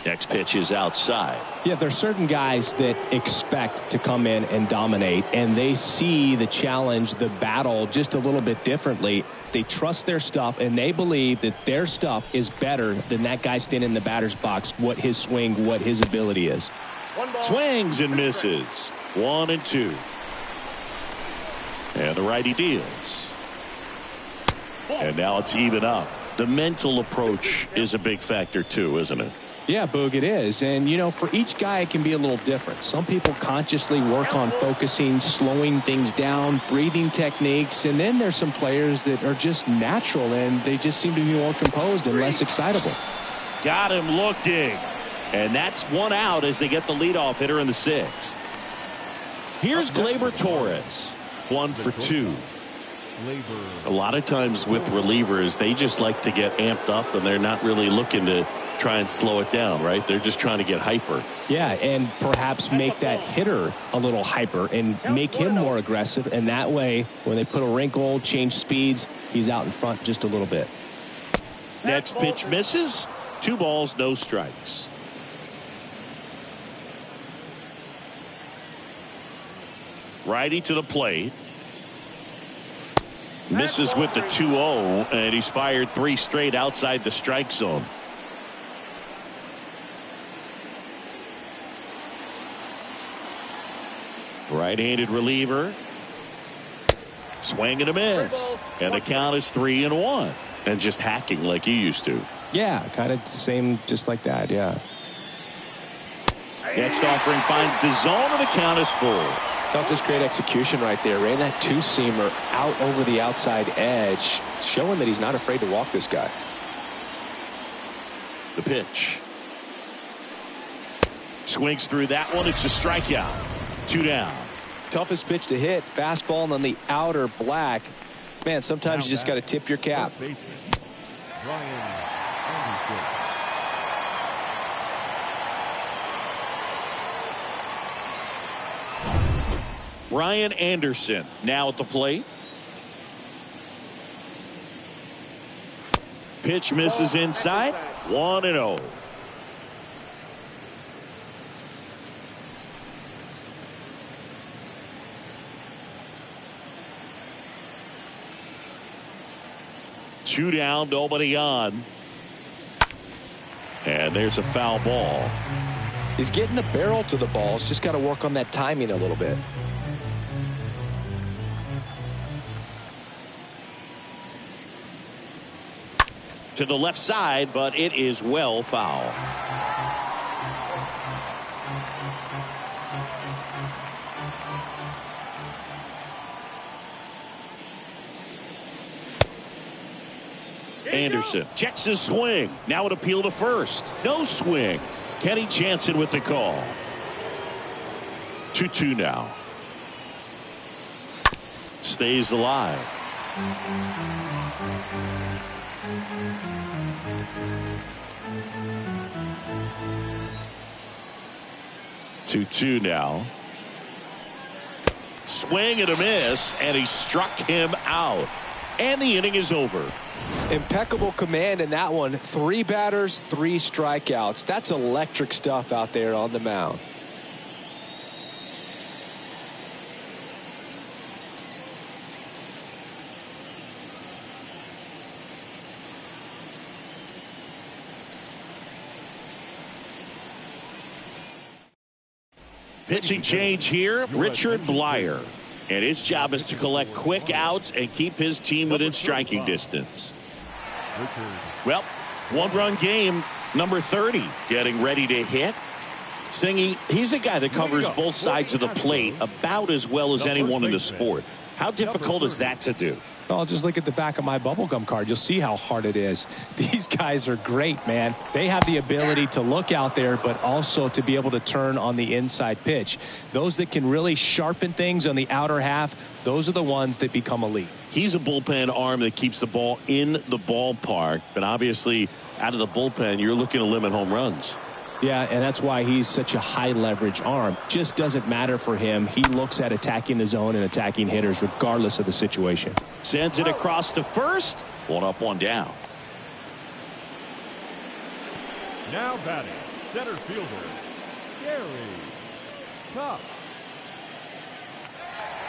Next pitch is outside. Yeah, there's certain guys that expect to come in and dominate, and they see the challenge, the battle just a little bit differently. They trust their stuff, and they believe that their stuff is better than that guy standing in the batter's box, what his swing, what his ability is. Swings and misses. 1-2. And the righty deals. And now it's even up. The mental approach is a big factor too, isn't it? Yeah, Boog, it is. And, you know, for each guy, it can be a little different. Some people consciously work on focusing, slowing things down, breathing techniques. And then there's some players that are just natural, and they just seem to be more composed and less excitable. Got him looking. And that's one out as they get the leadoff hitter in the sixth. Here's Gleyber Torres. 1 for 2. A lot of times with relievers, they just like to get amped up, and they're not really looking to try and slow it down, right? They're just trying to get hyper. Yeah, and perhaps make that hitter a little hyper and make him more aggressive. And that way, when they put a wrinkle, change speeds, he's out in front just a little bit. Next pitch misses. 2 balls, no strikes. Righty to the plate. Misses with the 2-0, and he's fired 3 straight outside the strike zone. Right-handed reliever. Swing and a miss. And the count is 3-1. And just hacking like you used to. Yeah, kind of same, just like that, yeah. Next offering finds the zone, and the count is full. Felt just great execution right there. Ran that two-seamer out over the outside edge, showing that he's not afraid to walk this guy. The pitch. Swings through that one. It's a strikeout. 2 down. Toughest pitch to hit. Fastball on the outer black. Man, sometimes you just got to tip your cap. Brian Anderson now at the plate. Pitch misses inside. 1-0. Two down, nobody on. And there's a foul ball. He's getting the barrel to the ball. He's just got to work on that timing a little bit. To the left side, but it is well foul. Anderson checks his swing. Now an appeal to first. No swing. Kenny Jansen with the call. 2-2 now. Stays alive. Two now. Swing and a miss, and he struck him out. And the inning is over. Impeccable command in that one. 3 batters, 3 strikeouts. That's electric stuff out there on the mound. Pitching change here, Richard Blyer. And his job is to collect quick outs and keep his team within striking distance. Well, 1-run game, number 30, getting ready to hit. Singy, he's a guy that covers both sides of the plate about as well as anyone in the sport. How difficult is that to do? Well, just look at the back of my bubblegum card. You'll see how hard it is. These guys are great, man. They have the ability to look out there, but also to be able to turn on the inside pitch. Those that can really sharpen things on the outer half, those are the ones that become elite. He's a bullpen arm that keeps the ball in the ballpark, but obviously out of the bullpen, you're looking to limit home runs. Yeah, and that's why he's such a high leverage arm. Just doesn't matter for him. He looks at attacking the zone and attacking hitters regardless of the situation. Sends it across to first. One up, one down. Now batting, center fielder, Gary Cox.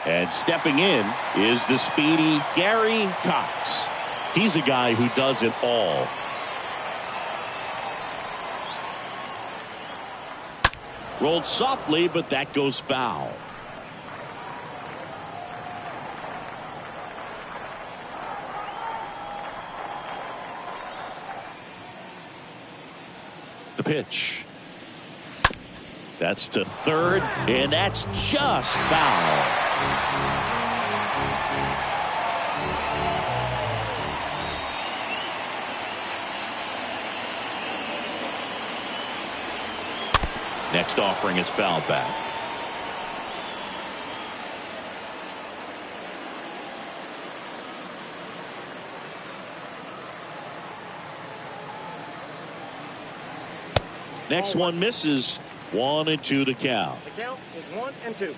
And stepping in is the speedy Gary Cox. He's a guy who does it all. Rolled softly, but that goes foul. The pitch. That's to third, and that's just foul. Next offering is fouled back. Next one misses. 1-2 to count. The count is 1-2.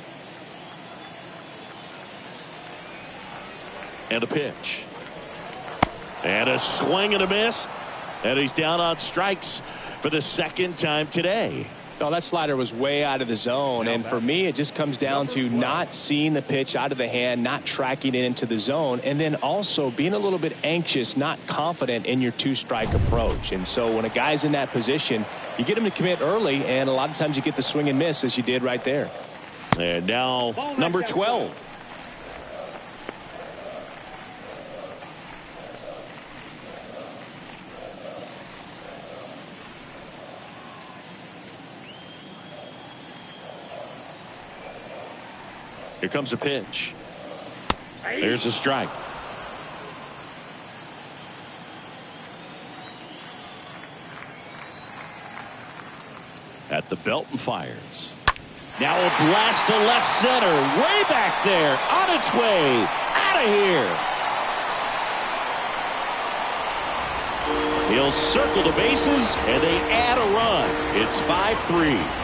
And a pitch. And a swing and a miss. And he's down on strikes for the second time today. No, that slider was way out of the zone, and for me it just comes down to not seeing the pitch out of the hand, not tracking it into the zone, and then also being a little bit anxious, not confident in your two-strike approach. And so when a guy's in that position, you get him to commit early, and a lot of times you get the swing and miss as you did right there. And now number 12. Here comes a pitch. There's a strike. At the belt and fires. Now a blast to left center. Way back there. On its way. Out of here. He'll circle the bases, and they add a run. It's 5-3.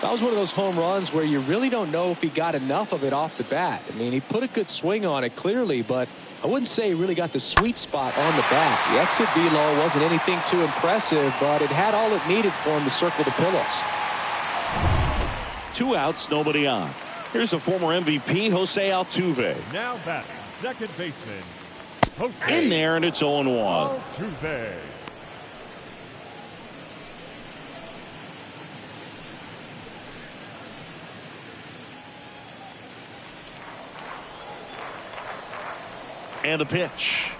That was one of those home runs where you really don't know if he got enough of it off the bat. I mean, he put a good swing on it clearly, but I wouldn't say he really got the sweet spot on the bat. The exit velo wasn't anything too impressive, but it had all it needed for him to circle the pillows. 2 outs, nobody on. Here's the former MVP, Jose Altuve. Now batting, second baseman, Jose. In there, and it's 0-1. Altuve. And a pitch.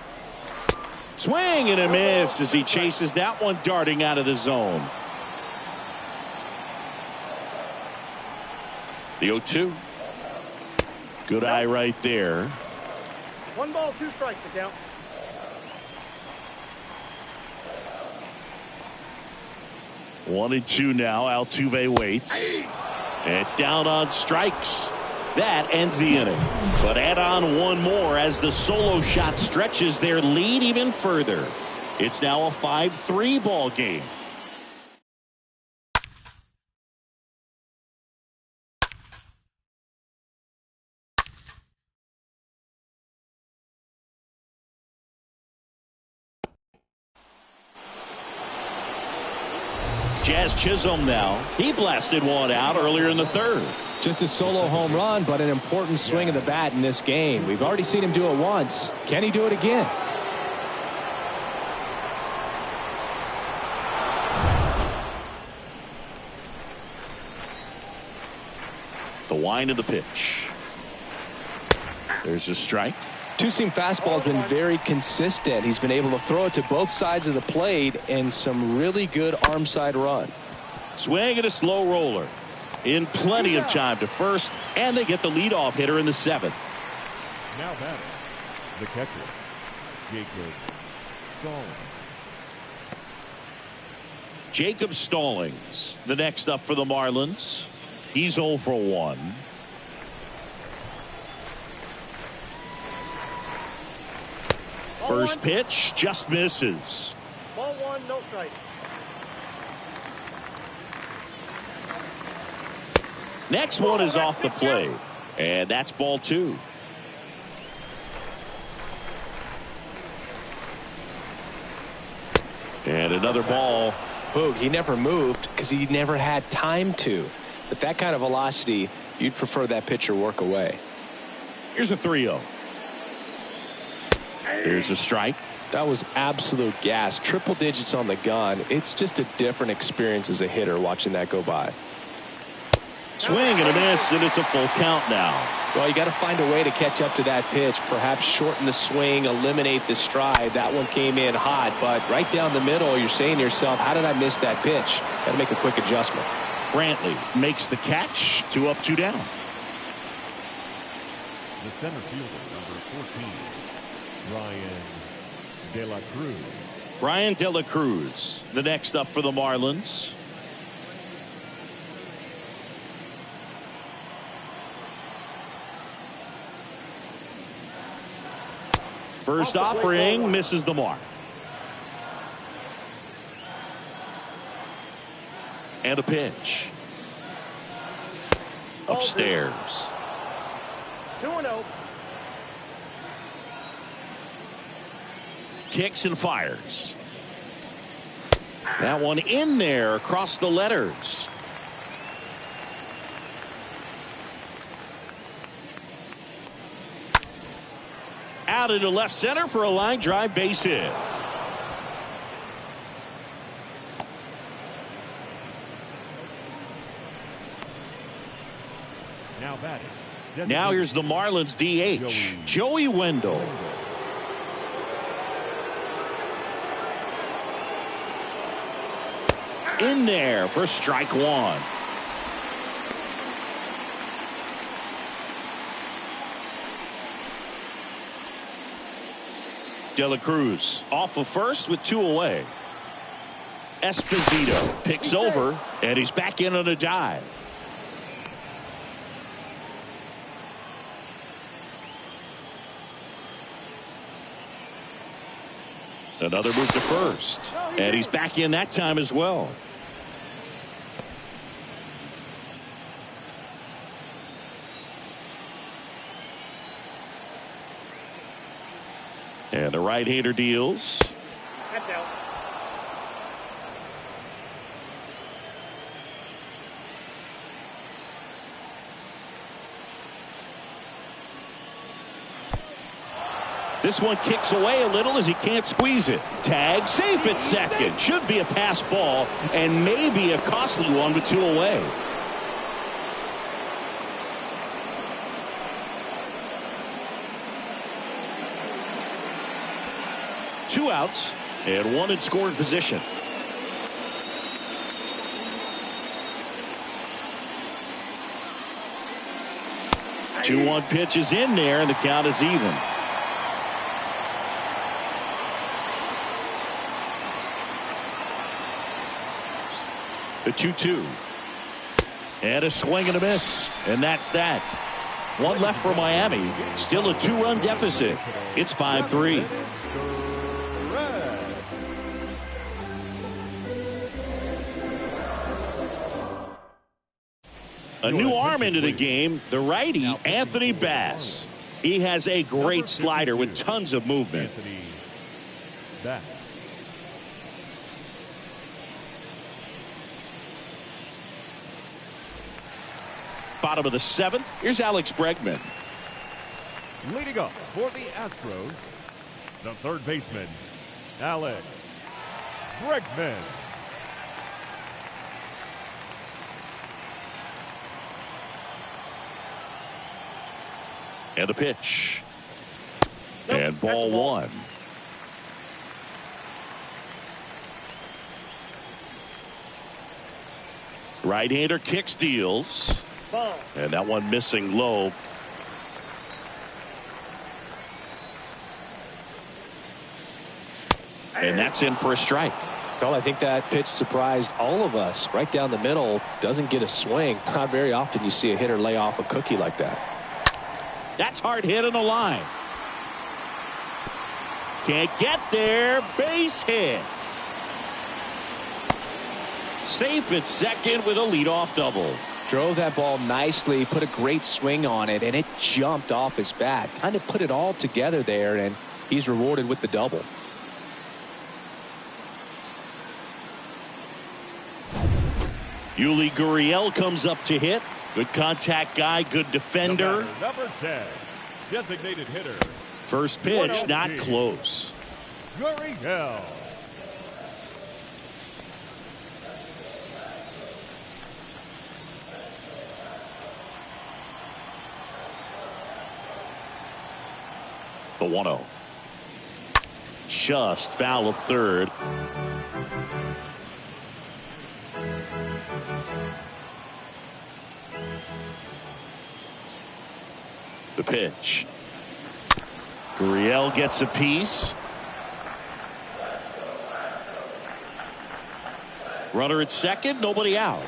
Swing and a miss as he chases that one darting out of the zone. The 0-2. Good eye right there. 1 ball, 2 strikes to count. One and two now. Altuve waits. And down on strikes. That ends the inning. But add on one more as the solo shot stretches their lead even further. It's now a 5-3 ball game. Jazz Chisholm now. He blasted one out earlier in the third. Just a solo home run, but an important swing of the bat in this game. We've already seen him do it once. Can he do it again? The wind of the pitch. There's a strike. Two-seam fastball has been very consistent. He's been able to throw it to both sides of the plate and some really good arm side run. Swing and a slow roller. In plenty of time to first, and they get the leadoff hitter in the 7th. Now batting, the catcher, Jacob Stallings. Jacob Stallings, the next up for the Marlins. He's 0 for 1. First pitch just misses. Ball 1, no strike. Next one is off the plate, and that's ball 2. And another ball. Boog, he never moved because he never had time to. But that kind of velocity, you'd prefer that pitcher work away. Here's a 3-0. Here's a strike. That was absolute gas. Triple digits on the gun. It's just a different experience as a hitter watching that go by. Swing and a miss, and it's a full count now. Well, you got to find a way to catch up to that pitch. Perhaps shorten the swing, eliminate the stride. That one came in hot, but right down the middle, you're saying to yourself, how did I miss that pitch? Got to make a quick adjustment. Brantley makes the catch. 2 up, 2 down. The center fielder, number 14, Ryan De La Cruz. Ryan De La Cruz, the next up for the Marlins. First offering misses the mark. And a pitch. Upstairs. 2-0. Kicks and fires. That one in there across the letters. Out into left center for a line drive base hit. Now batting. Now here's the Marlins DH, Joey Wendell. In there for strike 1. De La Cruz off of first with 2 away. Esposito picks over, and he's back in on a dive. Another move to first, and he's back in that time as well. And the right-hander deals. That's out. This one kicks away a little as he can't squeeze it. Tag safe at second. Should be a pass ball and maybe a costly one with 2 away. Two outs and one in scoring position. The 2-1 pitch is in there and the count is even. The 2-2. And a swing and a miss. And that's that. One left for Miami. Still a 2-run deficit. It's 5-3. A new arm into the game, the righty, Anthony Bass. He has a great slider with tons of movement. Anthony Bass. Bottom of the 7th. Here's Alex Bregman. Leading up for the Astros, the third baseman, Alex Bregman. And the pitch. And ball one. Right-hander kick steals. And that one missing low. And that's in for a strike. Well, I think that pitch surprised all of us. Right down the middle, doesn't get a swing. Not very often you see a hitter lay off a cookie like that. That's hard hit on the line. Can't get there. Base hit. Safe at second with a leadoff double. Drove that ball nicely, put a great swing on it, and it jumped off his bat. Kind of put it all together there, and he's rewarded with the double. Yuli Gurriel comes up to hit. Good contact guy, good defender. Number 10, designated hitter. First pitch, not close. Gurriel. The 1-0. Just foul of third. The pitch. Gurriel gets a piece. Runner at second, nobody out.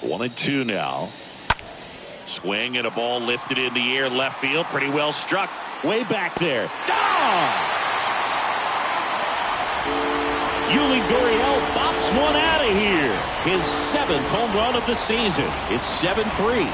One and two now. Swing and a ball lifted in the air left field. Pretty well struck. Way back there. Yuli Gurriel bops one out of here. His 7th home run of the season. It's 7-3.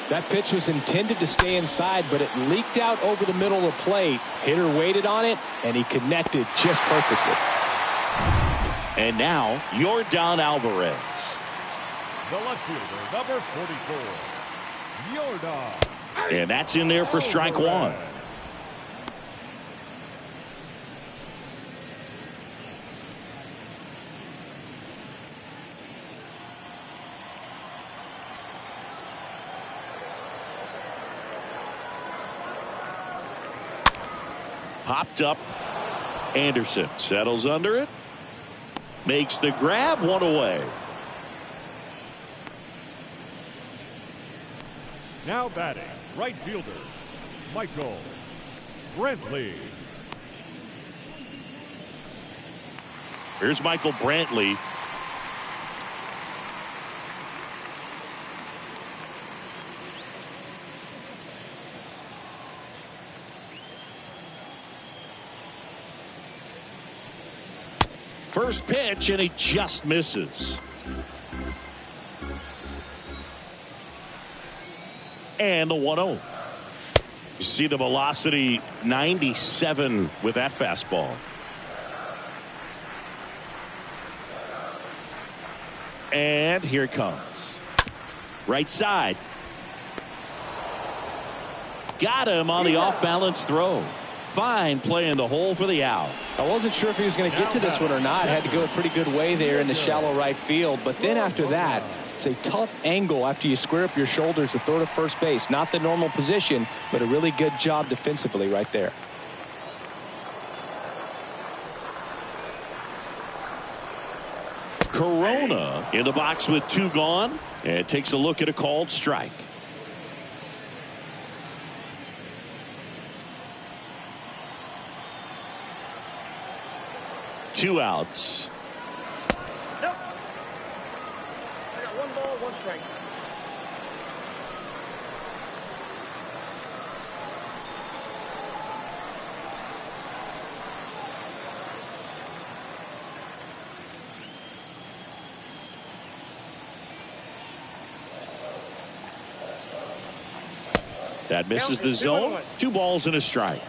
That pitch was intended to stay inside, but it leaked out over the middle of the plate. Hitter waited on it, and he connected just perfectly. And now, Yordan Alvarez. The left fielder, number 44, Yordan. And that's in there for strike one. Popped up. Anderson settles under it. Makes the grab, one away. Now batting, right fielder, Michael Brantley. Here's Michael Brantley. First pitch, and he just misses. And the 1-0. You see the velocity, 97 with that fastball. And here it comes. Right side. Got him on the off-balance throw. Fine play in the hole for the out. I wasn't sure if he was going to get to this one or not. Had to go a pretty good way there in the shallow right field. But then after that, it's a tough angle after you square up your shoulders to throw to first base. Not the normal position, but a really good job defensively right there. Corona in the box with 2 gone, and takes a look at a called strike. Two outs. Nope. I got 1 ball, 1 strike. That misses the zone. 2 balls and a strike.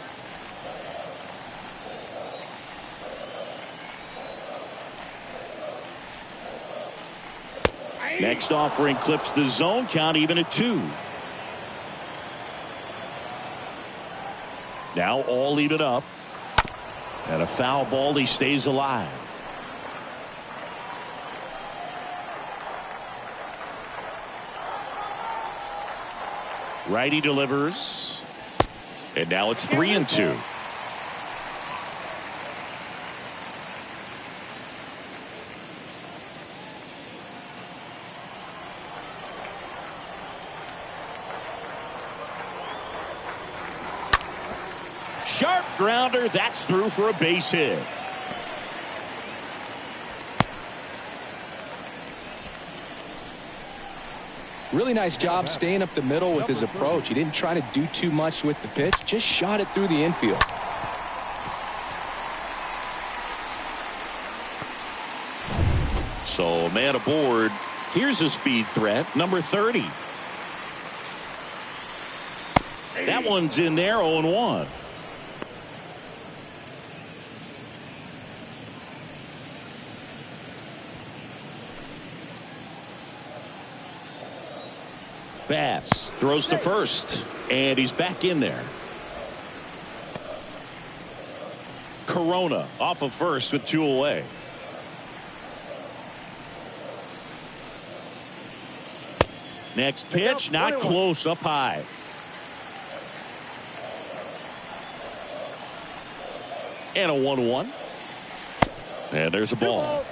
Next offering clips the zone. Count even at 2. Now all even up. And a foul ball. He stays alive. Righty delivers. And now it's 3-2. Sharp grounder. That's through for a base hit. Really nice job staying up the middle with his approach. He didn't try to do too much with the pitch. Just shot it through the infield. So man aboard. Here's a speed threat. Number 30. That one's in there. 0-1. Bass throws to first, and he's back in there. Corona off of first with 2 away. Next pitch, not close, up high. And a 1-1. And there's a ball.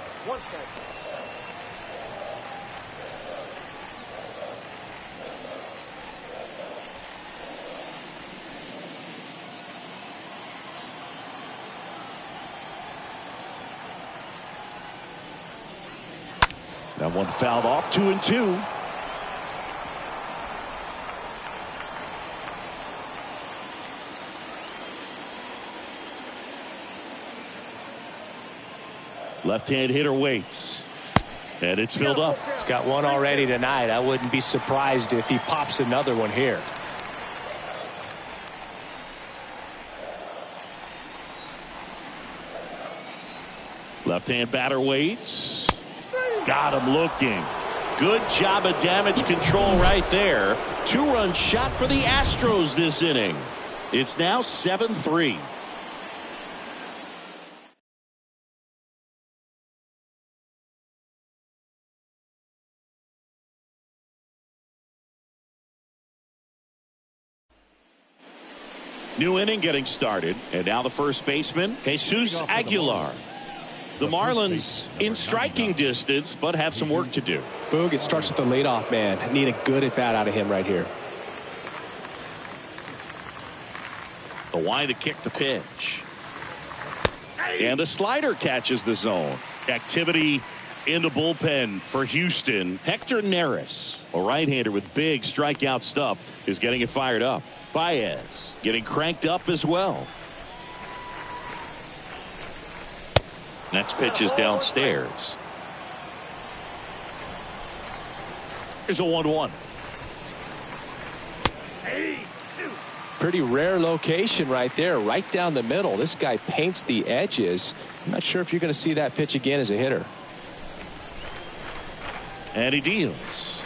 That one fouled off. 2-2. Left-hand hitter waits. And it's filled up. He's got one already tonight. I wouldn't be surprised if he pops another one here. Left-hand batter waits. Got him looking. Good job of damage control right there. 2-run shot for the Astros this inning. It's now 7-3. New inning getting started. And now the first baseman, Jesus Aguilar. The Marlins in striking distance, but have some work to do. Boog, it starts with the leadoff man. Need a good at bat out of him right here. The wind to kick the pitch. And the slider catches the zone. Activity in the bullpen for Houston. Hector Neris, a right-hander with big strikeout stuff, is getting it fired up. Baez getting cranked up as well. Next pitch is downstairs. Here's a 1-1. Pretty rare location right there, right down the middle. This guy paints the edges. I'm not sure if you're going to see that pitch again as a hitter. And he deals.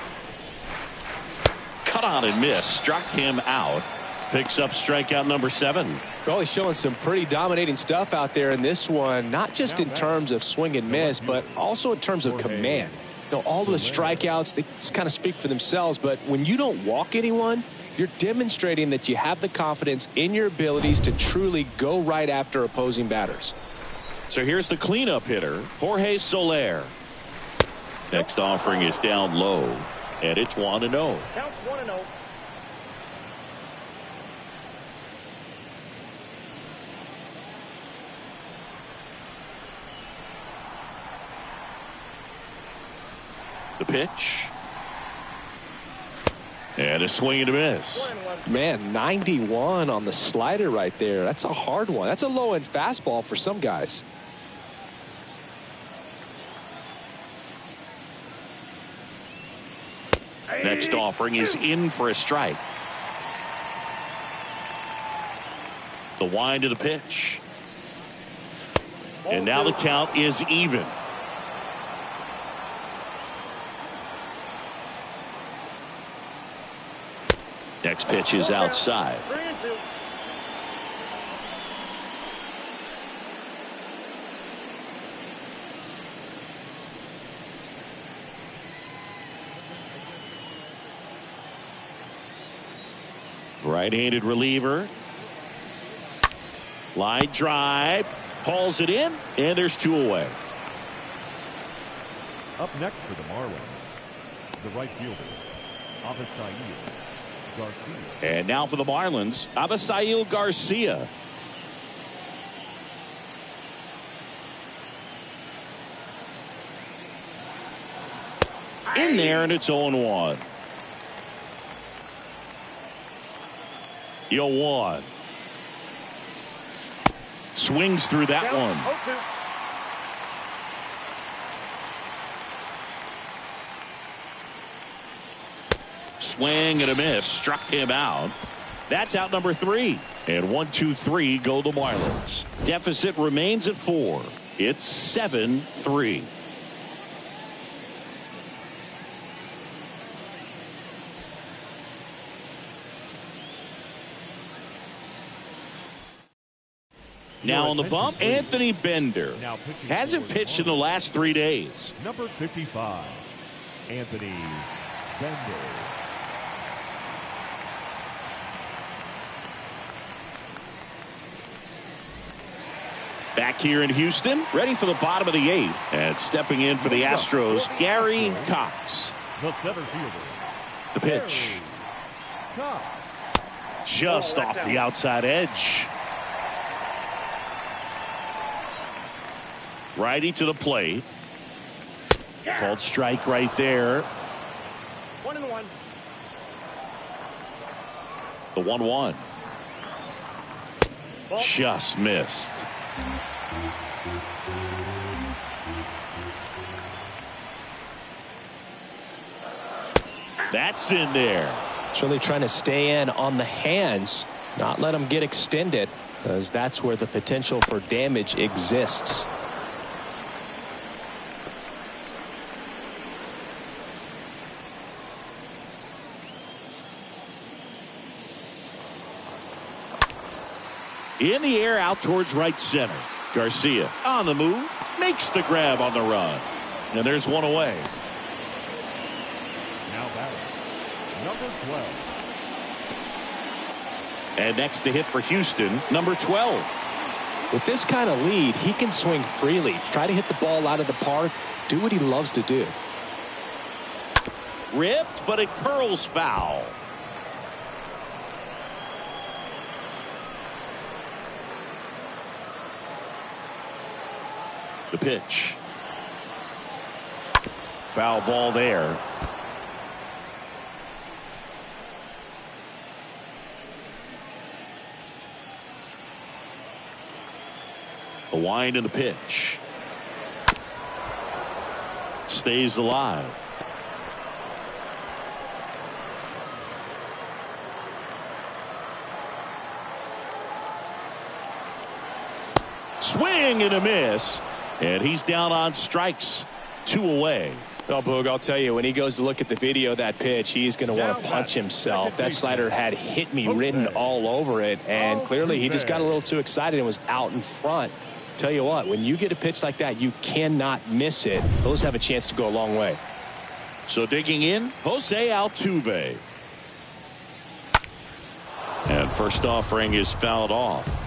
Cut on and miss. Struck him out. Picks up strikeout number 7. Well, he's showing some pretty dominating stuff out there in this one, not just in terms of swing and miss, but also in terms of command. You know, all of the strikeouts, they just kind of speak for themselves, but when you don't walk anyone, you're demonstrating that you have the confidence in your abilities to truly go right after opposing batters. So here's the cleanup hitter, Jorge Soler. Next offering is down low, and it's 1-0. Counts 1-0. The pitch. And a swing and a miss. Man, 91 on the slider right there. That's a hard one. That's a low-end fastball for some guys. Next offering is in for a strike. The wind of the pitch. And now the count is even. Next pitch is outside. Right-handed reliever. Line drive. Hauls it in, and there's 2 away. Up next for the Marlins, the right fielder, Avisail Garcia. And now for the Marlins, Avisail Garcia. In there, and it's 0-1. 0-1. Swings through that one. Swing and a miss. Struck him out. That's out number 3. And 1-2-3 go the Marlins. Deficit remains at 4. It's 7-3. Now on the bump, Anthony Bender. Hasn't pitched in the last 3 days. Number 55, Anthony Bender. Back here in Houston, ready for the bottom of the 8th. And stepping in for the Astros, Gary Cox. The center fielder. The pitch. Just off the outside edge. Righty to the plate. Called strike right there. 1-1. The 1-1. Just missed. That's in there. It's really trying to stay in on the hands, not let them get extended, because that's where the potential for damage exists. In the air out towards right center. Garcia on the move. Makes the grab on the run. And there's 1 away. Now batting, number 12. And next to hit for Houston, number 12. With this kind of lead, he can swing freely. Try to hit the ball out of the park. Do what he loves to do. Ripped, but it curls foul. The pitch. Foul ball there. The wind and the pitch. Stays alive. Swing and a miss. And he's down on strikes. 2 away. Oh, Boog, I'll tell you, when he goes to look at the video of that pitch, he's going to want to punch himself. That slider had hit me written all over it, and clearly he just got a little too excited and was out in front. Tell you what, when you get a pitch like that, you cannot miss it. Those have a chance to go a long way. So digging in, Jose Altuve. And first offering is fouled off.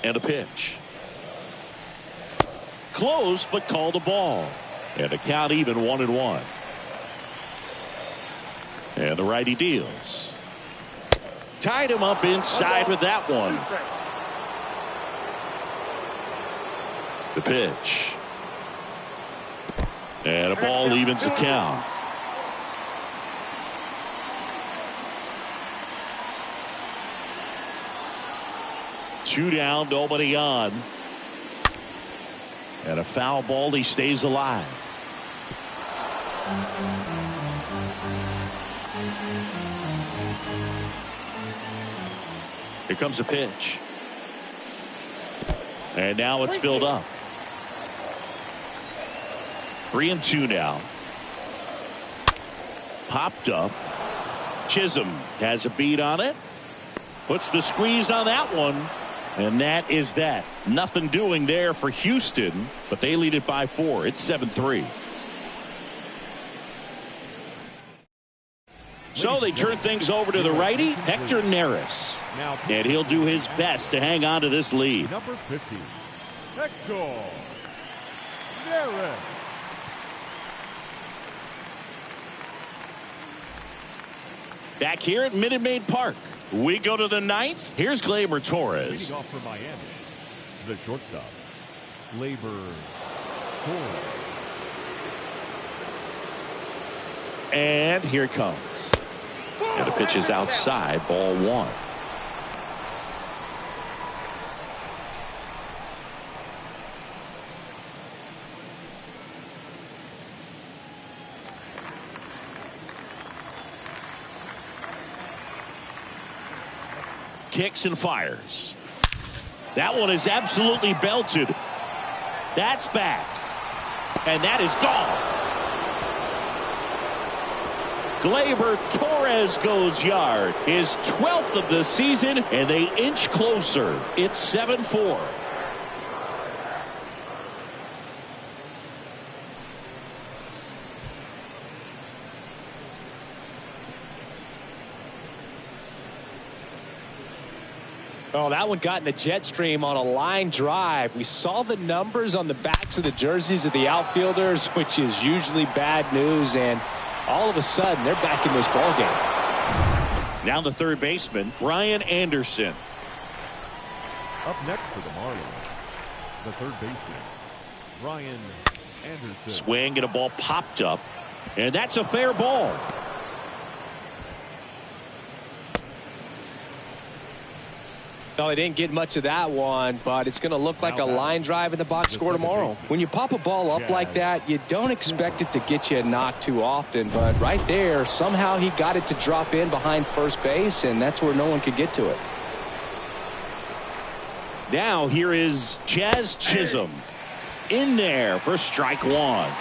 And a pitch. Close, but called a ball. And the count even 1-1. And the righty deals. Tied him up inside with that one. The pitch. And a ball evens the count. Two down, nobody on. And a foul ball. He stays alive. Here comes a pitch. And now it's filled up. 3-2 now. Popped up. Chisholm has a beat on it. Puts the squeeze on that one. And that is that. Nothing doing there for Houston, but they lead it by 4. It's 7-3. So they turn things over to the righty, Hector Neris. And he'll do his best to hang on to this lead. Number 50, Hector Neris. Back here at Minute Maid Park, we go to the 9th. Here's Gleyber Torres. Leading off for Miami, the shortstop, Gleyber Torres. And here it comes. And the pitch is outside, ball 1. Kicks and fires. That one is absolutely belted. That's back. And that is gone. Gleyber Torres goes yard. His 12th of the season, and they inch closer. It's 7-4. Oh, that one got in the jet stream on a line drive. We saw the numbers on the backs of the jerseys of the outfielders, which is usually bad news, and all of a sudden they're back in this ball game. Now the third baseman, Brian Anderson. Up next for the Marlins, the third baseman, Brian Anderson. Swing and a ball popped up, and that's a fair ball. No, they didn't get much of that one, but it's going to look like a line drive in the box score tomorrow. When you pop a ball up like that, you don't expect it to get you a knock too often, but right there, somehow he got it to drop in behind first base, and that's where no one could get to it. Now here is Jazz Chisholm in there for strike 1.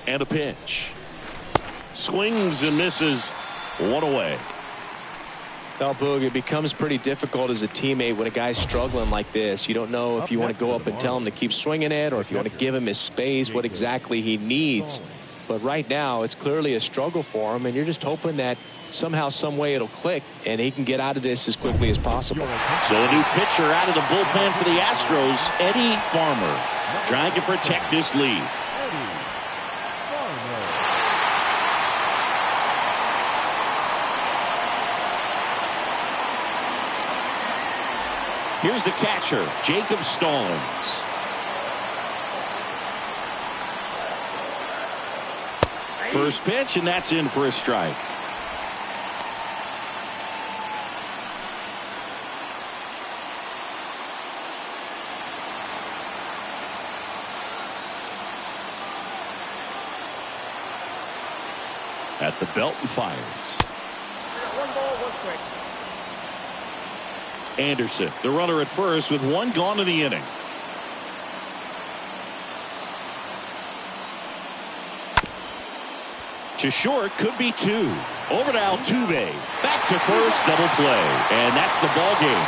And a pitch. Swings and misses. 1 away. Well, Boog, it becomes pretty difficult as a teammate when a guy's struggling like this. You don't know if you want to go up and tell him to keep swinging it or if you want to give him his space, what exactly he needs. But right now, it's clearly a struggle for him, and you're just hoping that somehow, some way it'll click, and he can get out of this as quickly as possible. So a new pitcher out of the bullpen for the Astros, Eddie Farmer, trying to protect this lead. Here's the catcher, Jacob Stallings. First pitch, and that's in for a strike. At the belt and fires. One ball, one strike. Anderson, the runner at first with 1 gone in the inning. To short, could be 2. Over to Altuve. Back to first, double play. And that's the ball game.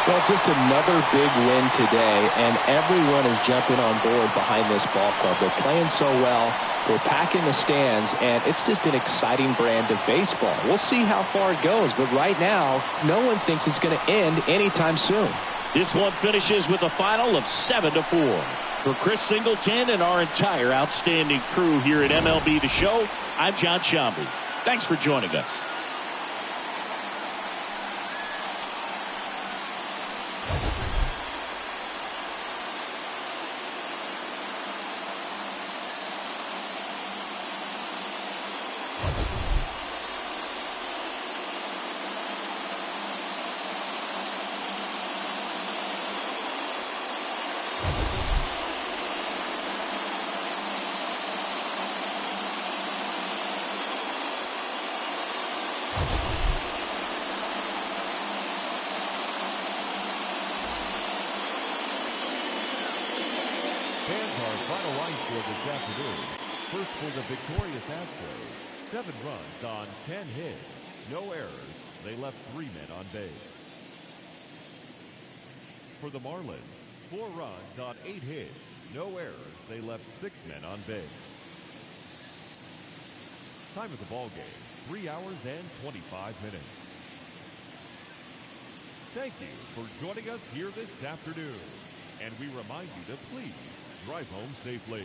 Well, just another big win today, and everyone is jumping on board behind this ball club. They're playing so well. They're packing the stands, and it's just an exciting brand of baseball. We'll see how far it goes, but right now, no one thinks it's going to end anytime soon. This one finishes with a final of 7-4. For Chris Singleton and our entire outstanding crew here at MLB The Show, I'm John Shambi. Thanks for joining us. for this afternoon. First for the victorious Astros. 7 runs on 10 hits. No errors. They left 3 men on base. For the Marlins, 4 runs on 8 hits. No errors. They left 6 men on base. Time of the ball game, 3 hours and 25 minutes. Thank you for joining us here this afternoon. And we remind you to please drive home safely.